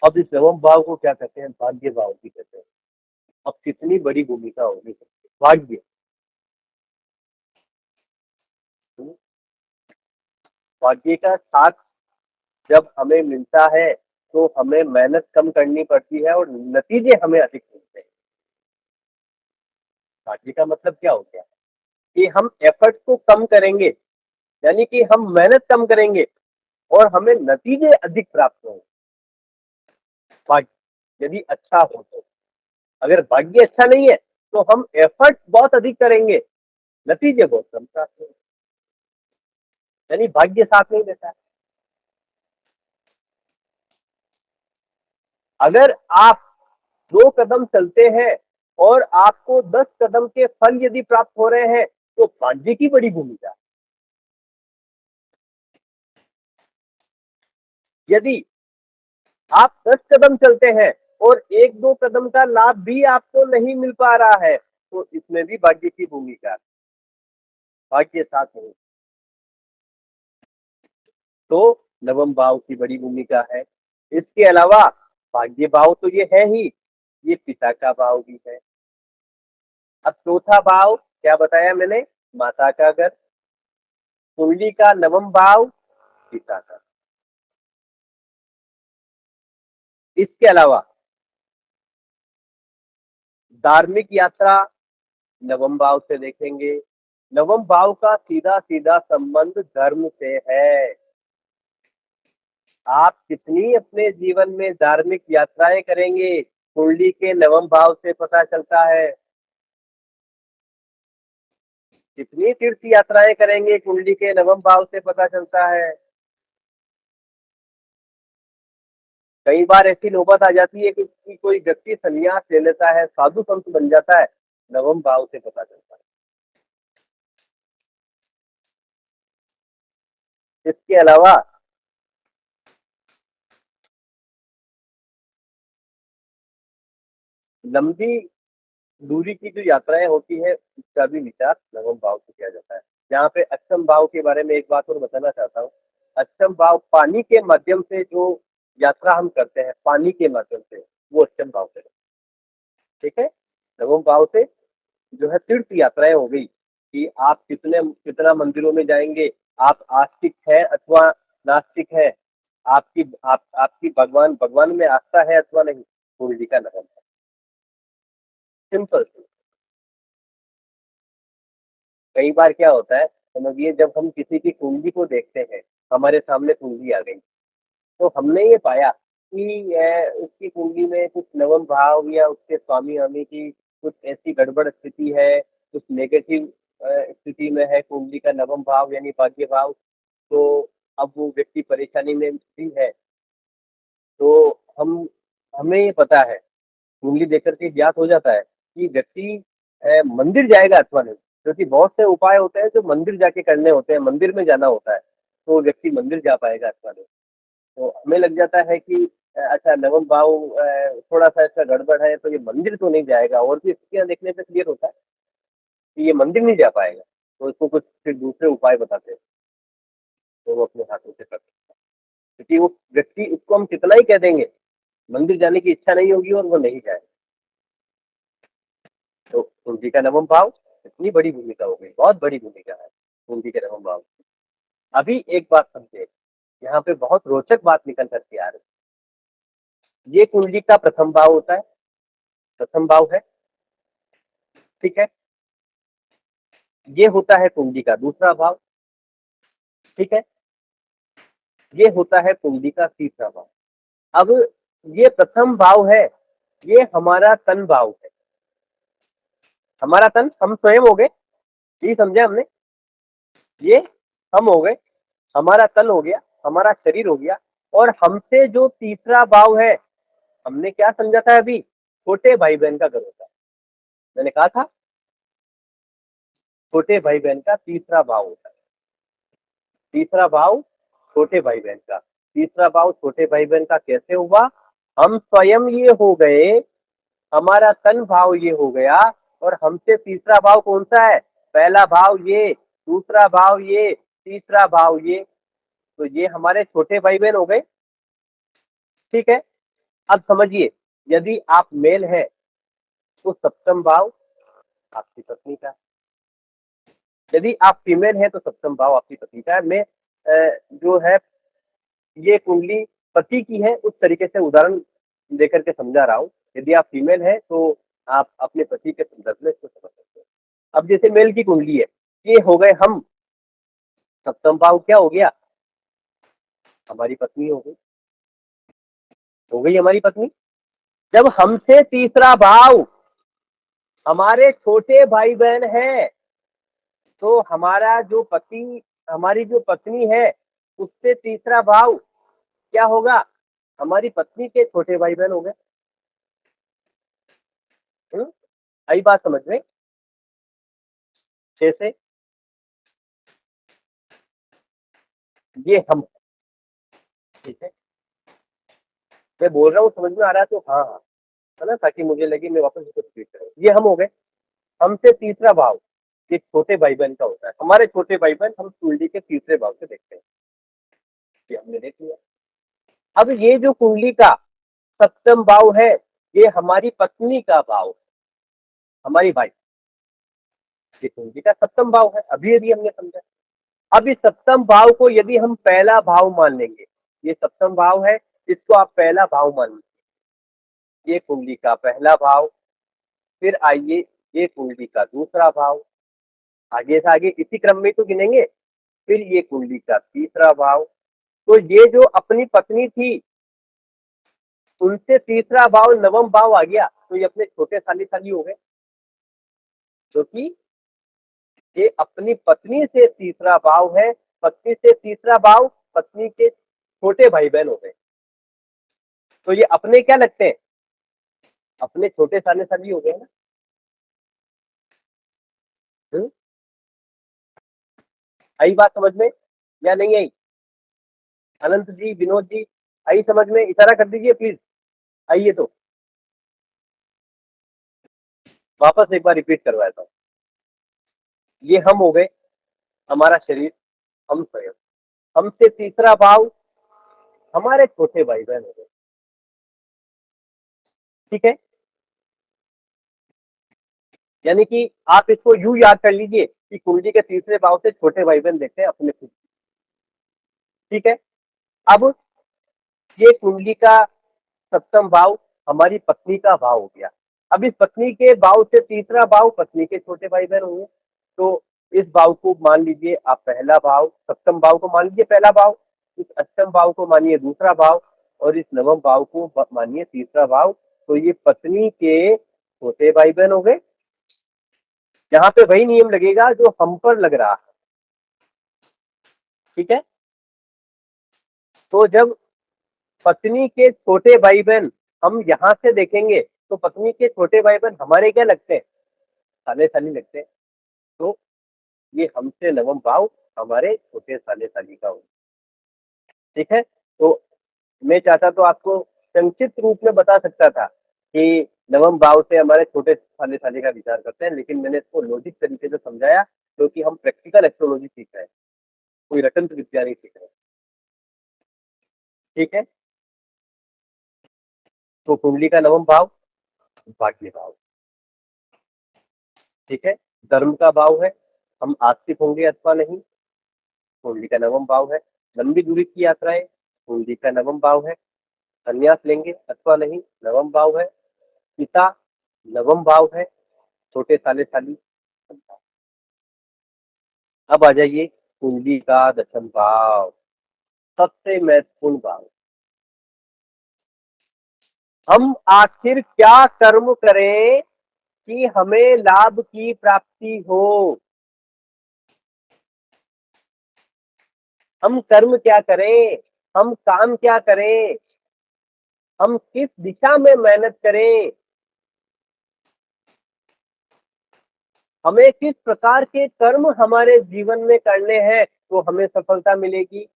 अब इस नवम भाव को क्या कहते हैं? भाग्य भाव भी कहते हैं। अब कितनी बड़ी भूमिका होगी भाग्य। हम्म, भाग्य का साथ जब हमें मिलता है तो हमें मेहनत कम करनी पड़ती है और नतीजे हमें अधिक मिलते हैं। भाग्य का मतलब क्या हो गया कि हम एफर्ट को कम करेंगे, यानी कि हम मेहनत कम करेंगे और हमें नतीजे अधिक प्राप्त होंगे। भाग्य यदि अच्छा हो तो, अगर भाग्य अच्छा नहीं है तो हम एफर्ट बहुत अधिक करेंगे, नतीजे बहुत कम प्राप्त होंगे। यानी भाग्य साथ नहीं देता है। अगर आप 2 कदम चलते हैं और आपको 10 कदम के फल यदि प्राप्त हो रहे हैं तो भाग्य की बड़ी भूमिका है। यदि आप 10 कदम चलते हैं और 1-2 कदम का लाभ भी आपको नहीं मिल पा रहा है तो इसमें भी भाग्य की भूमिका है। भाग्य साथ नहीं। तो नवम भाव की बड़ी भूमिका है। इसके अलावा भाग्य भाव तो ये है ही, ये पिता का भाव भी है। अब चौथा भाव क्या बताया मैंने? माता का घर। कुंडली का नवम भाव पिता का। इसके अलावा धार्मिक यात्रा नवम भाव से देखेंगे। नवम भाव का सीधा सीधा संबंध धर्म से है। आप कितनी अपने जीवन में धार्मिक यात्राएं करेंगे, कुंडली के नवम भाव से पता चलता है। कितनी तीर्थ यात्राएं करेंगे, कुंडली के नवम भाव से पता चलता है। कई बार ऐसी नौबत आ जाती है कि कोई व्यक्ति संन्यास ले लेता है, साधु संत बन जाता है, नवम भाव से पता चलता है। इसके अलावा लंबी दूरी की जो यात्राएं होती है उसका भी विचार नवम भाव से किया जाता है। यहाँ पे अष्टम भाव के बारे में एक बात और बताना चाहता हूँ। अष्टम भाव पानी के माध्यम से जो यात्रा हम करते हैं, पानी के माध्यम से, वो अष्टम भाव से। ठीक है। नवम भाव से जो है तीर्थ यात्राएं हो गई कि आप कितना मंदिरों में जाएंगे, आप आस्तिक है अथवा नास्तिक है, आपकी भगवान भगवान में आस्था है अथवा नहीं, कुंडली का नवम है। सिंपल। कई बार क्या होता है, समझिए जब हम किसी की कुंडली को देखते हैं, हमारे सामने कुंडली आ गई, तो हमने ये पाया कि उसकी कुंडली में कुछ नवम भाव या उसके स्वामी स्वामी की कुछ ऐसी गड़बड़ स्थिति है, कुछ नेगेटिव स्थिति में है कुंडली का नवम भाव यानी भाग्य भाव। तो अब वो व्यक्ति परेशानी में भी है। तो हमें ये पता है, कुंडली देख करके ज्ञात हो जाता है कि व्यक्ति मंदिर जाएगा अथवा नहीं, क्योंकि बहुत से उपाय होते हैं जो मंदिर जाके करने होते हैं, मंदिर में जाना होता है, तो व्यक्ति मंदिर जा पाएगा अथवा नहीं। तो हमें लग जाता है कि अच्छा नवम भाव थोड़ा सा ऐसा गड़बड़ है तो ये मंदिर तो नहीं जाएगा, और भी स्थितियां देखने पे क्लियर होता है कि ये मंदिर नहीं जा पाएगा, तो इसको कुछ फिर दूसरे उपाय बताते हैं, तो वो अपने हाथों से करते हैं। क्योंकि वो व्यक्ति, उसको हम कितना ही कह देंगे, मंदिर जाने की इच्छा नहीं होगी और वो नहीं जाए। तो कुंजी का नवम भाव इतनी बड़ी भूमिका हो गई, बहुत बड़ी भूमिका है कुंजी के नवम भाव। अभी एक बात समझे, यहाँ पे बहुत रोचक बात निकल करके आ रही है। ये कुंडली का प्रथम भाव होता है, प्रथम भाव है। ठीक है। ये होता है कुंडली का दूसरा भाव। ठीक है। ये होता है कुंडली का तीसरा भाव। अब ये प्रथम भाव है, ये हमारा तन भाव है। हमारा तन हम स्वयं हो गए, ये समझा हमने। ये हम हो गए, हमारा तन हो गया, हमारा शरीर हो गया, और हमसे जो तीसरा भाव है, हमने क्या समझा था अभी, छोटे भाई बहन का घर होता है। मैंने कहा था छोटे भाई बहन का तीसरा भाव होता है। तीसरा भाव छोटे भाई बहन का। तीसरा भाव छोटे भाई बहन का कैसे हुआ, हम स्वयं ये हो गए, हमारा तन भाव ये हो गया, और हमसे तीसरा भाव कौन सा है, पहला भाव ये, दूसरा भाव ये, तीसरा भाव ये। तो ये हमारे छोटे भाई बहन हो गए। ठीक है। अब समझिए, यदि आप मेल है तो सप्तम भाव आपकी पत्नी का है, यदि आप फीमेल है तो सप्तम भाव आपकी पत्नी का है। मैं जो है ये कुंडली पति की है, उस तरीके से उदाहरण देकर के समझा रहा हूँ। यदि आप फीमेल है तो आप अपने पति के संदर्भ में इसको समझ सकते हो। अब जैसे मेल की कुंडली है, ये हो गए हम, सप्तम भाव क्या हो गया, हमारी पत्नी हो गई हमारी पत्नी। जब हमसे तीसरा भाव हमारे छोटे भाई बहन है, तो हमारा जो पति, हमारी जो पत्नी है, उससे तीसरा भाव क्या होगा, हमारी पत्नी के छोटे भाई बहन हो गए। आई बात समझ में। जैसे ये हम, ठीक है, मैं बोल रहा हूँ समझ में आ रहा है तो हाँ हाँ, है ना, ताकि मुझे लगे मैं वापस इसको रिपीट करूँ। ये हम हो गए, हमसे तीसरा भाव ये छोटे भाई बहन का होता है। हमारे छोटे भाई बहन हम कुंडली के तीसरे भाव से देखते हैं, ये हमने देख लिया। अब ये जो कुंडली का सप्तम भाव है, ये हमारी पत्नी का भाव है, हमारी भाई, ये कुंडली का सप्तम भाव है। अभी यदि हमने समझा, अब इस सप्तम भाव को यदि हम पहला भाव मान लेंगे, ये सप्तम भाव है, इसको आप पहला भाव मान लीजिए, ये कुंडली का पहला भाव। फिर आइए ये कुंडली का दूसरा भाव, आगे से आगे इसी क्रम में तो गिनेंगे। फिर ये कुंडली का तीसरा भाव। तो ये जो अपनी पत्नी थी, उनसे तीसरा भाव नवम भाव आ गया, तो ये अपने छोटे साली साली हो गए, क्योंकि ये अपनी पत्नी से तीसरा भाव है। पत्नी से तीसरा भाव पत्नी के छोटे भाई बहन हो गए, तो ये अपने क्या लगते हैं, अपने छोटे साले साली हो गए ना। हम्म? आई बात समझ में या नहीं आई, अनंत जी, विनोद जी, आई समझ में, इशारा कर दीजिए प्लीज। आइए तो वापस एक बार रिपीट करवाता हूँ। ये हम हो गए, हमारा शरीर, हम स्वयं, हमसे तीसरा भाव हमारे छोटे भाई बहन हो गए। ठीक है, यानी कि आप इसको यूं याद कर लीजिए कि कुंडली के तीसरे भाव से छोटे भाई बहन देखते हैं अपने खुद। ठीक है। अब ये कुंडली का सप्तम भाव हमारी पत्नी का भाव हो गया। अब इस पत्नी के भाव से तीसरा भाव पत्नी के छोटे भाई बहन होंगे, तो इस भाव को मान लीजिए आप पहला भाव, सप्तम भाव को मान लीजिए पहला भाव, इस अष्टम भाव को मानिए दूसरा भाव, और इस नवम भाव को मानिए तीसरा भाव। तो ये पत्नी के छोटे भाई बहन हो गए। यहाँ पे वही नियम लगेगा जो हम पर लग रहा है। ठीक है। तो जब पत्नी के छोटे भाई बहन हम यहाँ से देखेंगे, तो पत्नी के छोटे भाई बहन हमारे क्या लगते हैं, साले साली लगते हैं। तो ये हमसे नवम भाव हमारे छोटे साले साली का हो। ठीक है। तो मैं चाहता तो आपको संक्षिप्त रूप में बता सकता था कि नवम भाव से हमारे छोटे साले साली का विचार करते हैं, लेकिन मैंने इसको लॉजिक तरीके से समझाया, क्योंकि हम प्रैक्टिकल एस्ट्रोलॉजी सीख रहे हैं, कोई रटंत्र विद्या नहीं सीख रहे। ठीक है। तो कुंडली का नवम भाव भाग्य भाव। ठीक है। धर्म का भाव है, हम आस्तिक होंगे अथवा नहीं, कुंडली का नवम भाव है। लंबी दूरी की यात्राएं, कुंडली का नवम भाव है। संन्यास लेंगे अथवा नहीं, नवम भाव है। पिता नवम भाव है, छोटे साले साली। अब आ जाइए कुंडली का दशम भाव। सबसे महत्वपूर्ण भाव। हम आखिर क्या कर्म करें कि हमें लाभ की प्राप्ति हो? हम कर्म क्या करें? हम काम क्या करें? हम किस दिशा में मेहनत करें? हमें किस प्रकार के कर्म हमारे जीवन में करने हैं तो हमें सफलता मिलेगी?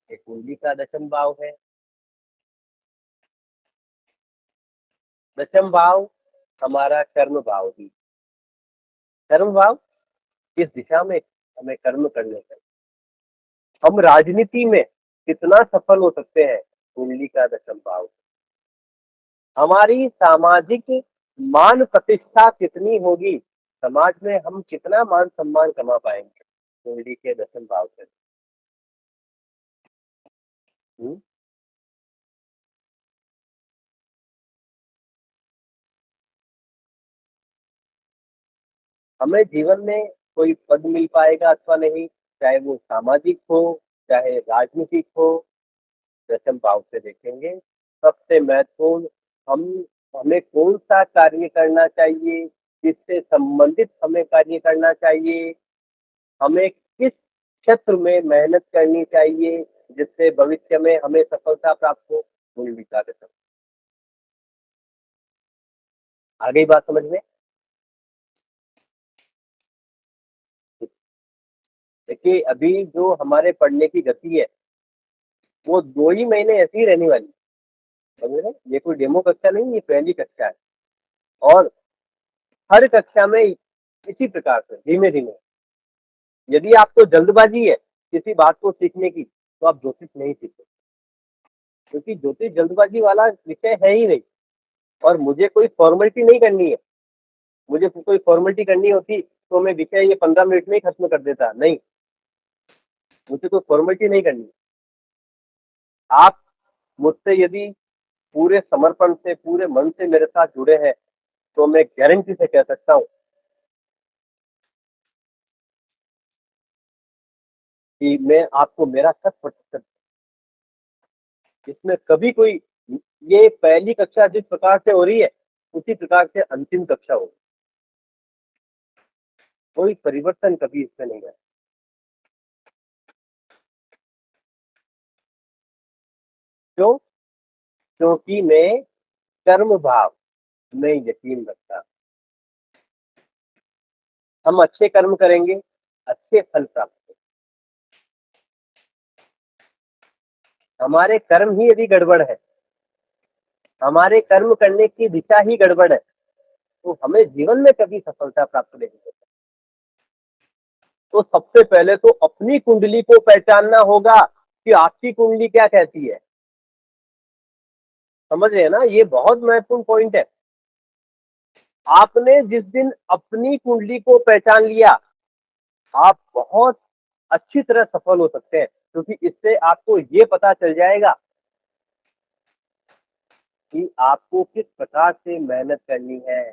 ये कुंडली का दशम भाव है। दशम भाव हमारा कर्म भाव ही। कर्म भाव किस दिशा में हमें कर्म करने हैं। हम राजनीति में कितना सफल हो सकते हैं? कुंडली का दशम भाव। हमारी सामाजिक मान प्रतिष्ठा कितनी होगी? समाज में हम कितना मान सम्मान कमा पाएंगे कुंडली के दशम भाव से? हम्म? हमें जीवन में कोई पद मिल पाएगा अथवा नहीं, चाहे वो सामाजिक हो, चाहे राजनीतिक हो, दशम भाव से देखेंगे। सबसे महत्वपूर्ण, हम हमें कौन सा कार्य करना चाहिए, किससे संबंधित हमें कार्य करना चाहिए, हमें किस क्षेत्र में मेहनत करनी चाहिए जिससे भविष्य में हमें सफलता प्राप्त हो, मूल विचार है सब। आ गई बात समझ में? देखिए, अभी जो हमारे पढ़ने की गति है वो 2 ही महीने ऐसी ही रहने वाली है, समझ रहे हैं? ये कोई डेमो कक्षा नहीं, ये पहली कक्षा है। और हर कक्षा में इसी प्रकार से धीमे धीमे, यदि आपको जल्दबाजी है किसी बात को सीखने की तो आप ज्योतिष नहीं सीखते, क्योंकि ज्योतिष जल्दबाजी वाला विषय है ही नहीं। और मुझे कोई फॉर्मेलिटी नहीं करनी है। मुझे कोई फॉर्मेलिटी करनी होती तो मैं विषय ये 15 मिनट में ही खत्म कर देता। नहीं, मुझे कोई फॉर्मेलिटी नहीं करनी है। आप मुझसे यदि पूरे समर्पण से, पूरे मन से मेरे साथ जुड़े हैं तो मैं गारंटी से कह सकता हूँ कि मैं आपको मेरा 100%, इसमें कभी कोई, ये पहली कक्षा जिस प्रकार से हो रही है उसी प्रकार से अंतिम कक्षा होगी। कोई परिवर्तन कभी इसमें नहीं है। क्यों? क्योंकि मैं कर्म भाव में यकीन रखता। हम अच्छे कर्म करेंगे, अच्छे फल प्राप्त होंगे। हमारे कर्म ही यदि गड़बड़ है, हमारे कर्म करने की दिशा ही गड़बड़ है, तो हमें जीवन में कभी सफलता प्राप्त नहीं होगी। तो सबसे पहले तो अपनी कुंडली को पहचानना होगा कि आपकी कुंडली क्या कहती है। समझ रहे हैं ना? ये बहुत महत्वपूर्ण पॉइंट है। आपने जिस दिन अपनी कुंडली को पहचान लिया, आप बहुत अच्छी तरह सफल हो सकते हैं, क्योंकि इससे आपको ये पता चल जाएगा कि आपको किस प्रकार से मेहनत करनी है,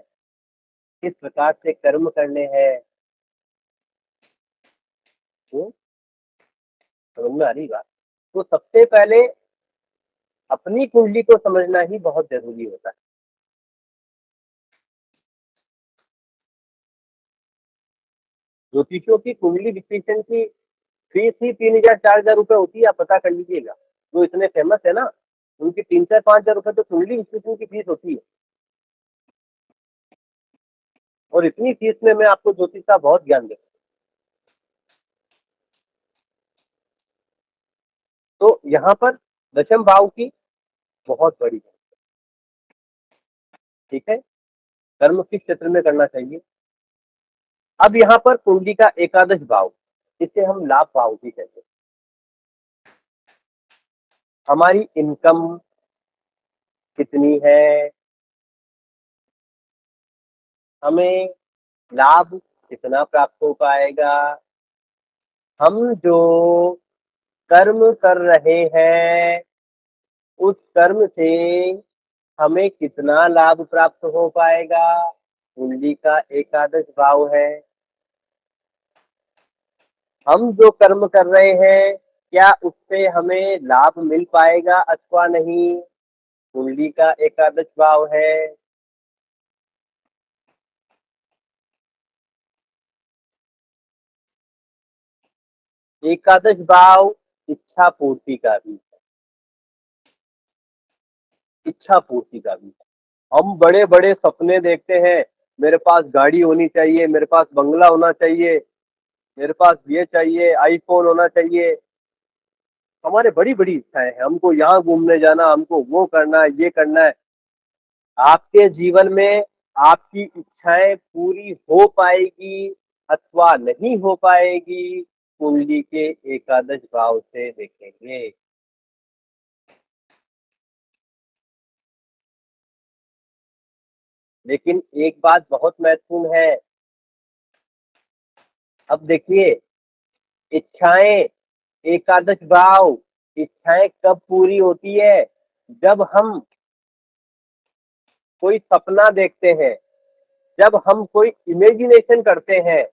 किस प्रकार से कर्म करने हैं। तो समझ में आ रही बात? तो सबसे पहले अपनी कुंडली को समझना ही बहुत जरूरी होता है। ज्योतिषियों की कुंडली विश्लेषण की फीस ही 3,000 4,000 रुपए होती है, आप पता कर लीजिएगा। जो इतने फेमस है ना, उनकी 3 से 5 हजार रुपए तो कुंडली विश्लेषण की फीस होती है। और इतनी फीस में मैं आपको ज्योतिष का बहुत ज्ञान देता हूँ। तो यहाँ पर दशम भाव की बहुत बड़ी है। ठीक है, कर्म किस क्षेत्र में करना चाहिए। अब यहाँ पर कुंडली का एकादश भाव, इसे हम लाभ भाव भी कहते हैं। हमारी इनकम कितनी है, हमें लाभ कितना प्राप्त हो पाएगा, हम जो कर्म कर रहे हैं उस कर्म से हमें कितना लाभ प्राप्त हो पाएगा, कुंडली का एकादश भाव है। हम जो कर्म कर रहे हैं क्या उससे हमें लाभ मिल पाएगा अथवा नहीं, कुंडली का एकादश भाव है। एकादश भाव इच्छा पूर्ति का भी, इच्छा पूर्ति का भी। हम बड़े बड़े सपने देखते हैं, मेरे पास गाड़ी होनी चाहिए, मेरे पास बंगला होना चाहिए, मेरे पास ये चाहिए, आईफोन होना चाहिए। हमारे बड़ी बड़ी इच्छाएं हैं, हमको यहाँ घूमने जाना, हमको वो करना है, ये करना है। आपके जीवन में आपकी इच्छाएं पूरी हो पाएगी अथवा नहीं हो पाएगी, कुंडली के एकादश भाव से देखेंगे। लेकिन एक बात बहुत महत्वपूर्ण है। अब देखिए, इच्छाएं, एकादश भाव, इच्छाएं कब पूरी होती है? जब हम कोई सपना देखते हैं, जब हम कोई इमेजिनेशन करते हैं,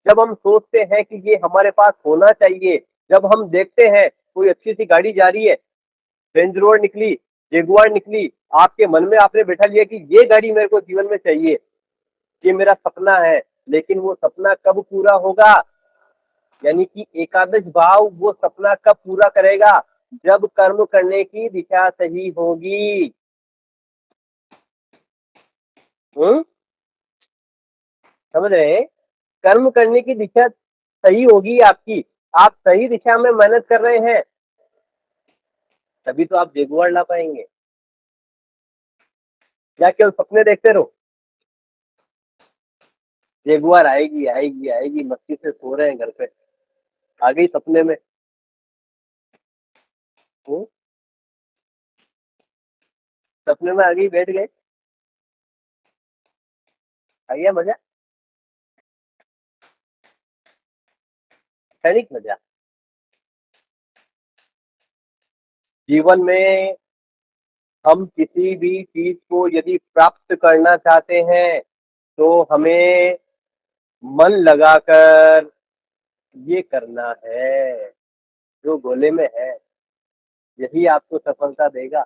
जब हम सोचते हैं कि ये हमारे पास होना चाहिए, जब हम देखते हैं कोई अच्छी सी गाड़ी जा रही है, रेंज रोवर निकली, जेगुआर निकली, आपके मन में आपने बैठा लिया कि ये गाड़ी मेरे को जीवन में चाहिए, ये मेरा सपना है। लेकिन वो सपना कब पूरा होगा? यानी कि एकादश भाव वो सपना कब पूरा करेगा? जब कर्म करने की दिशा सही होगी। हम्म, समझ रहे हैं? कर्म करने की दिशा सही होगी आपकी, आप सही दिशा में मेहनत कर रहे हैं, तभी तो आप जेगुआर ला पाएंगे। या केवल सपने देखते रहो, जेगुआर आएगी आएगी आएगी, मस्ती से सो रहे हैं घर पे, आ गई सपने में। हम्म, सपने में आ गई, बैठ गए, आ गया मजा, क्षणिक मजा। जीवन में हम किसी भी चीज को यदि प्राप्त करना चाहते हैं तो हमें मन लगाकर ये करना है, जो गोले में है यही आपको सफलता देगा।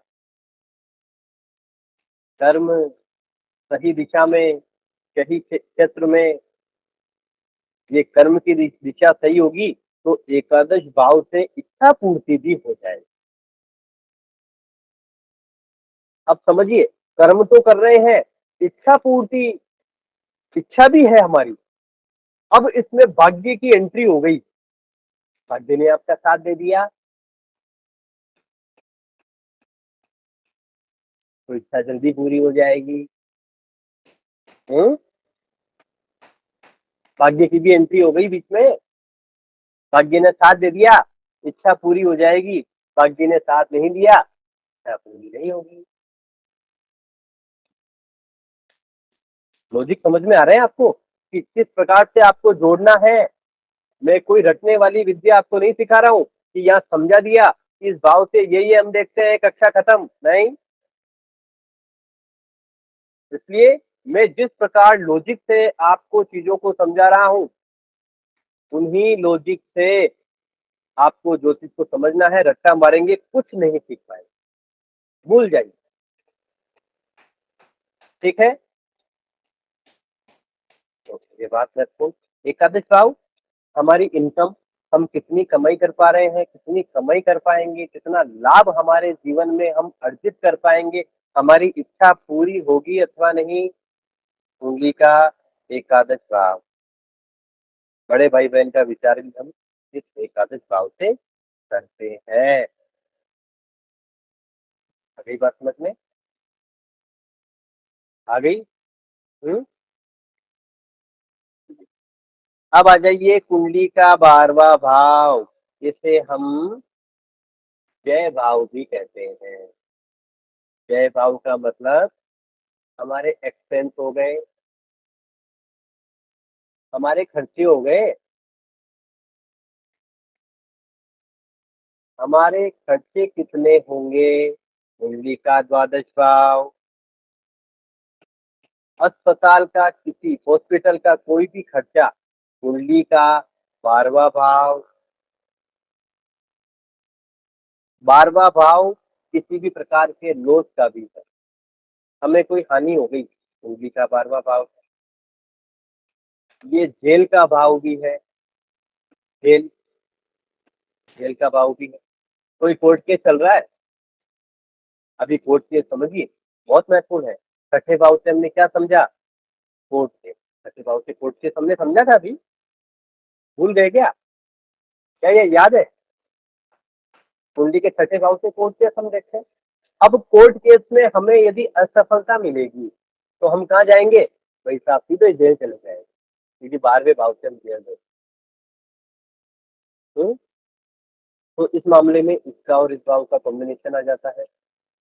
कर्म सही दिशा में, सही क्षेत्र में, ये कर्म की दिशा सही होगी तो एकादश भाव से इच्छा पूर्ति भी हो जाएगी। अब समझिए, कर्म तो कर रहे हैं, इच्छा पूर्ति, इच्छा भी है हमारी। अब इसमें भाग्य की एंट्री हो गई, भाग्य ने आपका साथ दे दिया तो इच्छा जल्दी पूरी हो जाएगी। हम्म, भाग्य की भी एंट्री हो गई बीच में, भाग्य ने साथ दे दिया, इच्छा पूरी हो जाएगी। भाग्य ने साथ नहीं दिया, इच्छा पूरी नहीं होगी। लॉजिक समझ में आ रहे हैं आपको कि किस प्रकार से आपको जोड़ना है? मैं कोई रटने वाली विद्या आपको नहीं सिखा रहा हूँ कि यहाँ समझा दिया इस भाव से ये हम देखते हैं, कक्षा खत्म नहीं। इसलिए मैं जिस प्रकार लॉजिक से आपको चीजों को समझा रहा हूँ, उन्हीं लॉजिक से आपको ज्योतिष को समझना है। रट्टा मारेंगे कुछ नहीं सीख पाएंगे, भूल जाइए। ठीक है, तो ये बात रखो। एकादश भाव हमारी इनकम, हम कितनी कमाई कर पा रहे हैं, कितनी कमाई कर पाएंगे, कितना लाभ हमारे जीवन में हम अर्जित कर पाएंगे, हमारी इच्छा पूरी होगी अथवा नहीं, कुंडली का एकादश भाव। बड़े भाई बहन का विचार भी हम इस एकादश भाव से करते हैं। अगली बात समझ में आ गई? हम्म, अब आ जाइए कुंडली का 12वां भाव, इसे हम जय भाव भी कहते हैं। जय भाव का मतलब हमारे एक्सपेंस हो गए, हमारे खर्चे हो गए, हमारे खर्चे कितने होंगे, कुंडली का द्वादश भाव। अस्पताल का, किसी हॉस्पिटल का कोई भी खर्चा कुंडली का 12वां भाव 12वां भाव किसी भी प्रकार के लोभ का भी है। हमें कोई हानि हो गई, कुंडली का 12वां भाव। ये जेल का भाव भी है, जेल जेल का भाव भी है। कोई कोर्ट केस चल रहा है, अभी कोर्ट केस समझिए, बहुत महत्वपूर्ण है। छठे भाव से हमने क्या समझा? Court case. छठे भाव से कोर्ट केस हमने समझा था अभी, भूल गए क्या? क्या ये याद है? कुंडली के छठे भाव से कोर्ट केस हम देखते हैं। अब कोर्ट केस में हमें यदि असफलता मिलेगी तो हम कहाँ जाएंगे? भाई साहब सीधे जेल चले जाएंगे, क्योंकि 12वें भाव से हम जेल गए। तो इस मामले में इसका और इस भाव का कॉम्बिनेशन आ जाता है।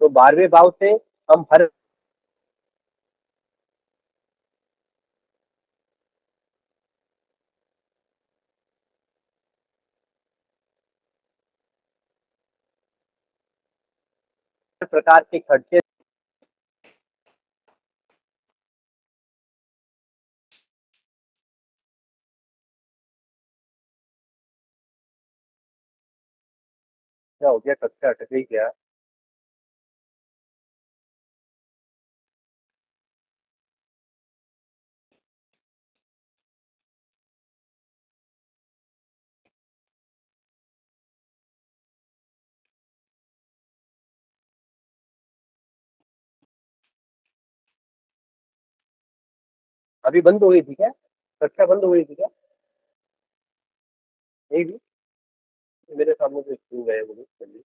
तो 12वें भाव से हम हर प्रकार के खर्चे, क्या हो गया? कक्षा अटक गई क्या? अभी बंद हो गई थी क्या? कक्षा बंद हो गई थी क्या? नहीं भी, मेरे सामने से स्क्रीन गए मुझे जल्दी।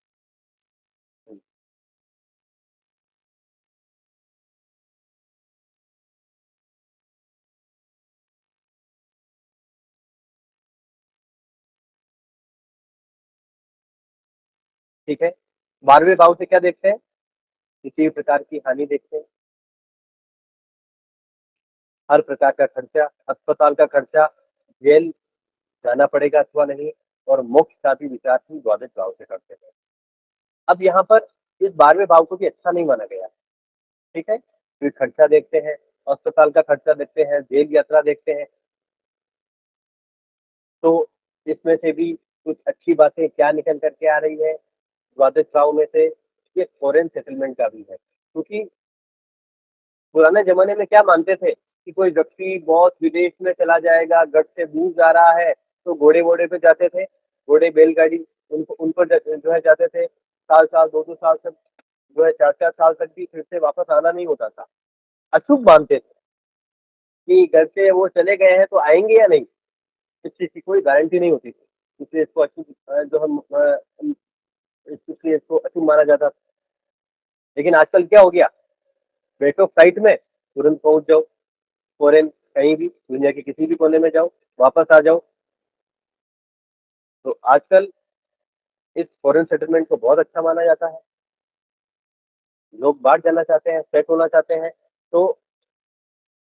ठीक है, 12वें भाव से क्या देखते हैं? किसी भी प्रकार की हानि देखते हैं, हर प्रकार का खर्चा, अस्पताल का खर्चा, जेल जाना पड़ेगा अथवा नहीं, और मोक्ष का भी विचार ही द्वादश भाव से करते हैं। अब यहाँ पर इस 12वें भाव को भी अच्छा नहीं माना गया। ठीक है, फिर खर्चा देखते हैं, अस्पताल का खर्चा देखते हैं, जेल यात्रा देखते हैं। तो इसमें से भी कुछ अच्छी बातें क्या निकल करके आ रही है द्वादश भाव में से? ये फॉरेन सेटलमेंट का भी है, क्योंकि पुराने जमाने में क्या मानते थे कि कोई व्यक्ति बहुत विदेश में चला जाएगा, गढ़ से दूर जा रहा है, तो घोड़े वोड़े पे जाते थे, घोड़े बैलगाड़ी, उनको उनको जो है जाते थे, साल साल 2-2 साल तक, जो है 4-4 साल तक भी फिर से वापस आना नहीं होता था। अशुभ मानते थे कि घर से वो चले गए हैं तो आएंगे या नहीं, इस चीज की कोई गारंटी नहीं होती थी। इसलिए इसको अशुभ, जो हम इसलिए इसको अशुभ माना जाता था। लेकिन आजकल क्या हो गया? बैठो फ्लाइट में, तुरंत पहुंच जाओ, फॉरेन कहीं भी दुनिया के किसी भी कोने में जाओ, वापस आ जाओ। तो आजकल इस फॉरेन सेटलमेंट को बहुत अच्छा माना जाता है। लोग बाहर जाना चाहते हैं, सेट होना चाहते हैं। तो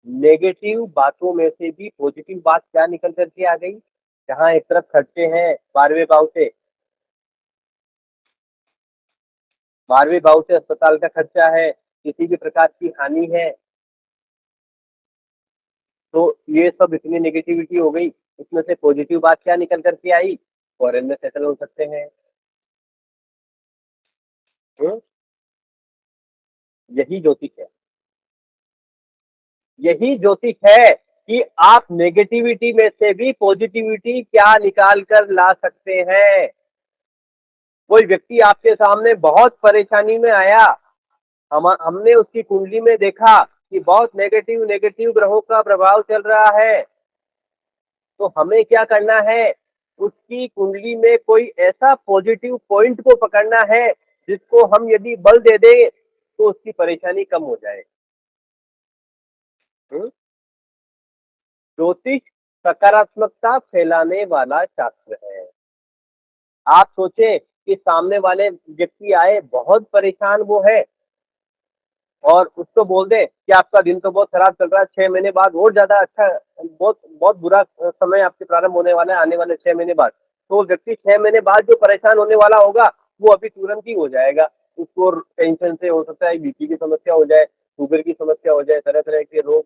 नेगेटिव बातों में से भी पॉजिटिव बात क्या निकल करके आ गई? जहाँ एक तरफ खर्चे हैं 12वें भाव से, 12वें भाव से अस्पताल का खर्चा है, किसी भी प्रकार की हानि है, तो ये सब इतनी नेगेटिविटी हो गई। इसमें से पॉजिटिव बात क्या निकल करके आई? फॉरेन में सेटल हो सकते हैं। हम्म? यही ज्योतिष है, यही ज्योतिष है कि आप नेगेटिविटी में से भी पॉजिटिविटी क्या निकाल कर ला सकते हैं। कोई व्यक्ति आपके सामने बहुत परेशानी में आया, हमने उसकी कुंडली में देखा कि बहुत नेगेटिव नेगेटिव ग्रहों का प्रभाव चल रहा है, तो हमें क्या करना है? उसकी कुंडली में कोई ऐसा पॉजिटिव पॉइंट को पकड़ना है जिसको हम यदि बल दे दें तो उसकी परेशानी कम हो जाए। ज्योतिष सकारात्मकता फैलाने वाला शास्त्र है। आप सोचे कि सामने वाले व्यक्ति आए, बहुत परेशान वो है, और उसको बोल दे कि आपका दिन तो बहुत खराब चल रहा है, 6 महीने बाद और ज्यादा अच्छा, बहुत बहुत बुरा समय आपके प्रारंभ होने वाला है, आने वाले 6 महीने बाद। तो वो व्यक्ति 6 महीने बाद जो परेशान होने वाला होगा, वो अभी तुरंत ही हो जाएगा। उसको टेंशन से हो सकता है बीपी की समस्या हो जाए, शुगर की समस्या हो जाए, तरह तरह के रोग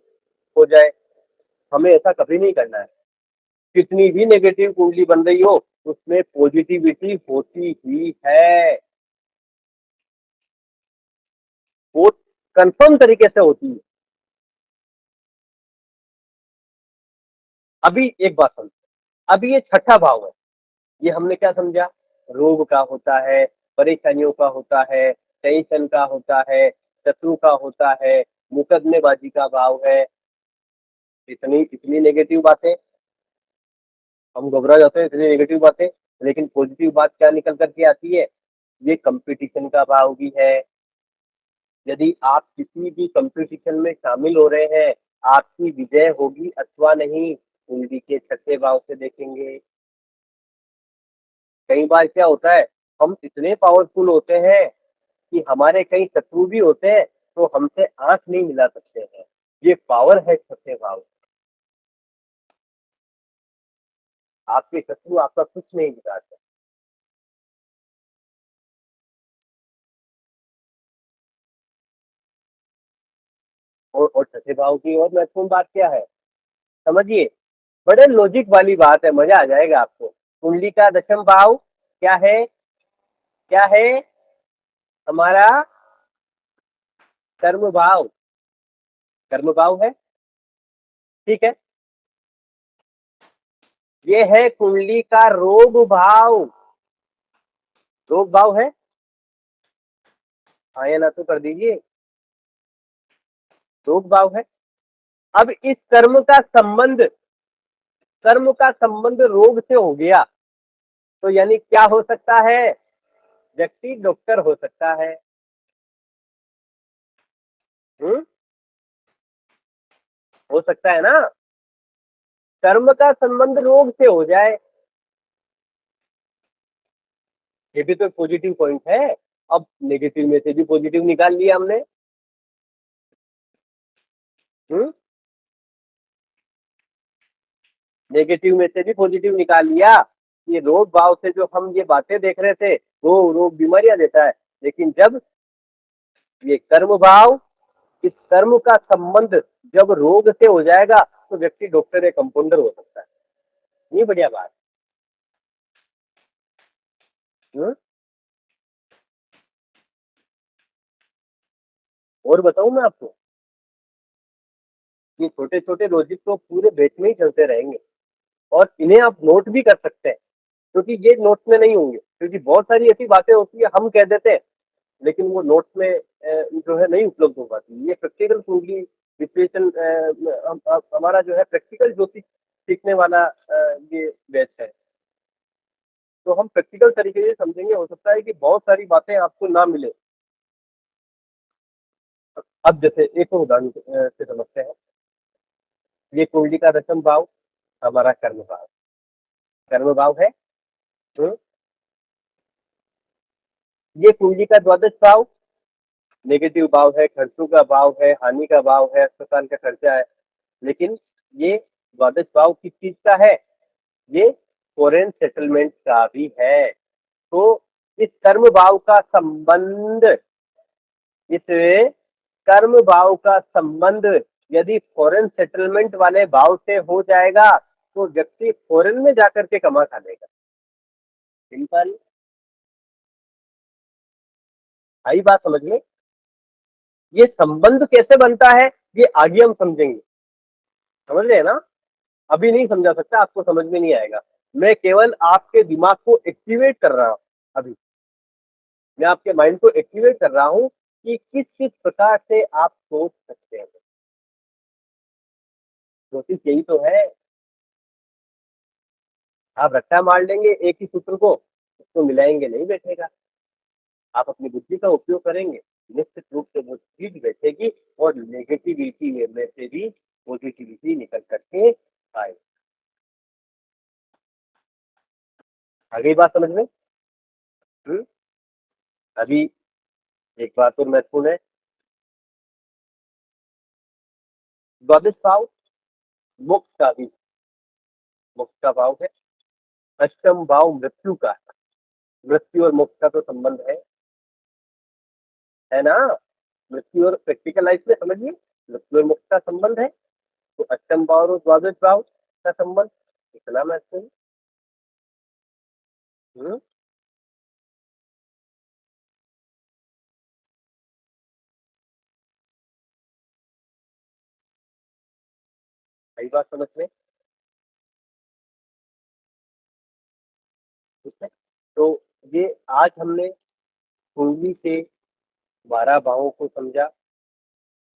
हो जाए। हमें ऐसा कभी नहीं करना है। कितनी भी नेगेटिव कुंडली बन रही हो, उसमें पॉजिटिविटी होती ही है, वो कंफर्म तरीके से होती है। अभी एक बात समझो, अभी ये छठा भाव है, ये हमने क्या समझा, रोग का होता है, परेशानियों का होता है, टेंशन का होता है, शत्रु का होता है, मुकदमेबाजी का भाव है। इतनी इतनी नेगेटिव बातें, हम घबरा जाते हैं इतनी नेगेटिव बातें, लेकिन पॉजिटिव बात क्या निकल करके आती है, ये कंपटीशन का भाव भी है। यदि आप किसी भी कंपटीशन में शामिल हो रहे हैं, आपकी विजय होगी अथवा नहीं, कुंडली के छठे भाव से देखेंगे। कई बार क्या होता है, हम इतने पावरफुल होते हैं कि हमारे कई शत्रु भी होते हैं, तो हमसे आंख नहीं मिला सकते हैं। ये पावर है छठे भाव। आपके शत्रु आपका कुछ नहीं बिगाड़ते। और छठे भाव की और महत्वपूर्ण बात क्या है, समझिए, बड़े लॉजिक वाली बात है, मजा आ जाएगा आपको। कुंडली का दशम भाव क्या है, क्या है हमारा, कर्म भाव, कर्म भाव है, ठीक है। ये है कुंडली का रोग भाव, रोग भाव है, हाँ या ना तो कर दीजिए, रोग भाव है। अब इस कर्म का संबंध, कर्म का संबंध रोग से हो गया, तो यानी क्या हो सकता है, व्यक्ति डॉक्टर हो सकता है। हो सकता है ना, कर्म का संबंध रोग से हो जाए, ये भी तो पॉजिटिव पॉइंट है। अब नेगेटिव में से भी पॉजिटिव निकाल लिया हमने। हम्म नेगेटिव में से भी पॉजिटिव निकाल लिया। ये रोग भाव से जो हम ये बातें देख रहे थे, वो रोग बीमारियां देता है, लेकिन जब ये कर्म भाव, इस कर्म का संबंध जब रोग से हो जाएगा, तो व्यक्ति डॉक्टर या कंपाउंडर हो सकता है। नहीं बढ़िया बात। हम्म और बताऊं मैं आपको, ये छोटे छोटे लॉजिक तो पूरे बेच में ही चलते रहेंगे, और इन्हें आप नोट भी कर सकते हैं, क्योंकि ये नोट्स में नहीं होंगे, क्योंकि बहुत सारी ऐसी बातें होती है हम कह देते हैं, लेकिन वो नोट्स में जो है नहीं उपलब्ध हो पाती। ये प्रैक्टिकल कुंडली विश्लेषण हमारा जो है प्रैक्टिकल ज्योतिष सीखने वाला ये बैच है, तो हम प्रैक्टिकल तरीके से समझेंगे। हो सकता है कि बहुत सारी बातें आपको ना मिले। अब जैसे एक और उदाहरण से समझते हैं, ये कुंडली का दशम भाव हमारा कर्म भाव, कर्म भाव है। तो ये कुंडली का द्वादश भाव नेगेटिव भाव है, खर्चों का भाव है, हानि का भाव है, अस्पताल का खर्चा है, लेकिन ये द्वादश भाव किस चीज का है, ये फॉरेन सेटलमेंट का भी है। तो इस कर्म भाव का संबंध, इस कर्म भाव का संबंध यदि फॉरेन सेटलमेंट वाले भाव से हो जाएगा, तो व्यक्ति फॉरेन में जाकर के कमा खा लेगा। सिंपल, आई बात समझ में। ये संबंध कैसे बनता है, ये आगे हम समझेंगे, समझ रहे हैं ना। अभी नहीं समझा सकता, आपको समझ में नहीं आएगा। मैं केवल आपके दिमाग को एक्टिवेट कर रहा हूं, अभी मैं आपके माइंड को एक्टिवेट कर रहा हूं कि किस किस प्रकार से आप सोच सकते हैं। कोशिश यही तो है, आप रट्टा मार लेंगे एक ही सूत्र को, उसको मिलाएंगे नहीं बैठेगा। आप अपनी बुद्धि का उपयोग करेंगे, निश्चित रूप से वो चीज बैठेगी, और नेगेटिविटी में से भी पॉजिटिविटी निकल करके आए। आगे बात समझ में। हम्म? अभी एक बात और महत्वपूर्ण है, द्वादश भाव मोक्ष का भी, मोक्ष का भाव है। अष्टम भाव मृत्यु का है, मृत्यु और मोक्ष का तो संबंध है ना। मृत्यु और प्रैक्टिकल लाइफ में समझिए, मृत्यु और मोक्ष का संबंध है, तो अष्टम भाव और द्वादश भाव का संबंध। इतना महत्वपूर्ण। हुँ, सही बात समझ रहे हैं, ठीक है। तो ये आज हमने कुंडली से 12 भावों को समझा,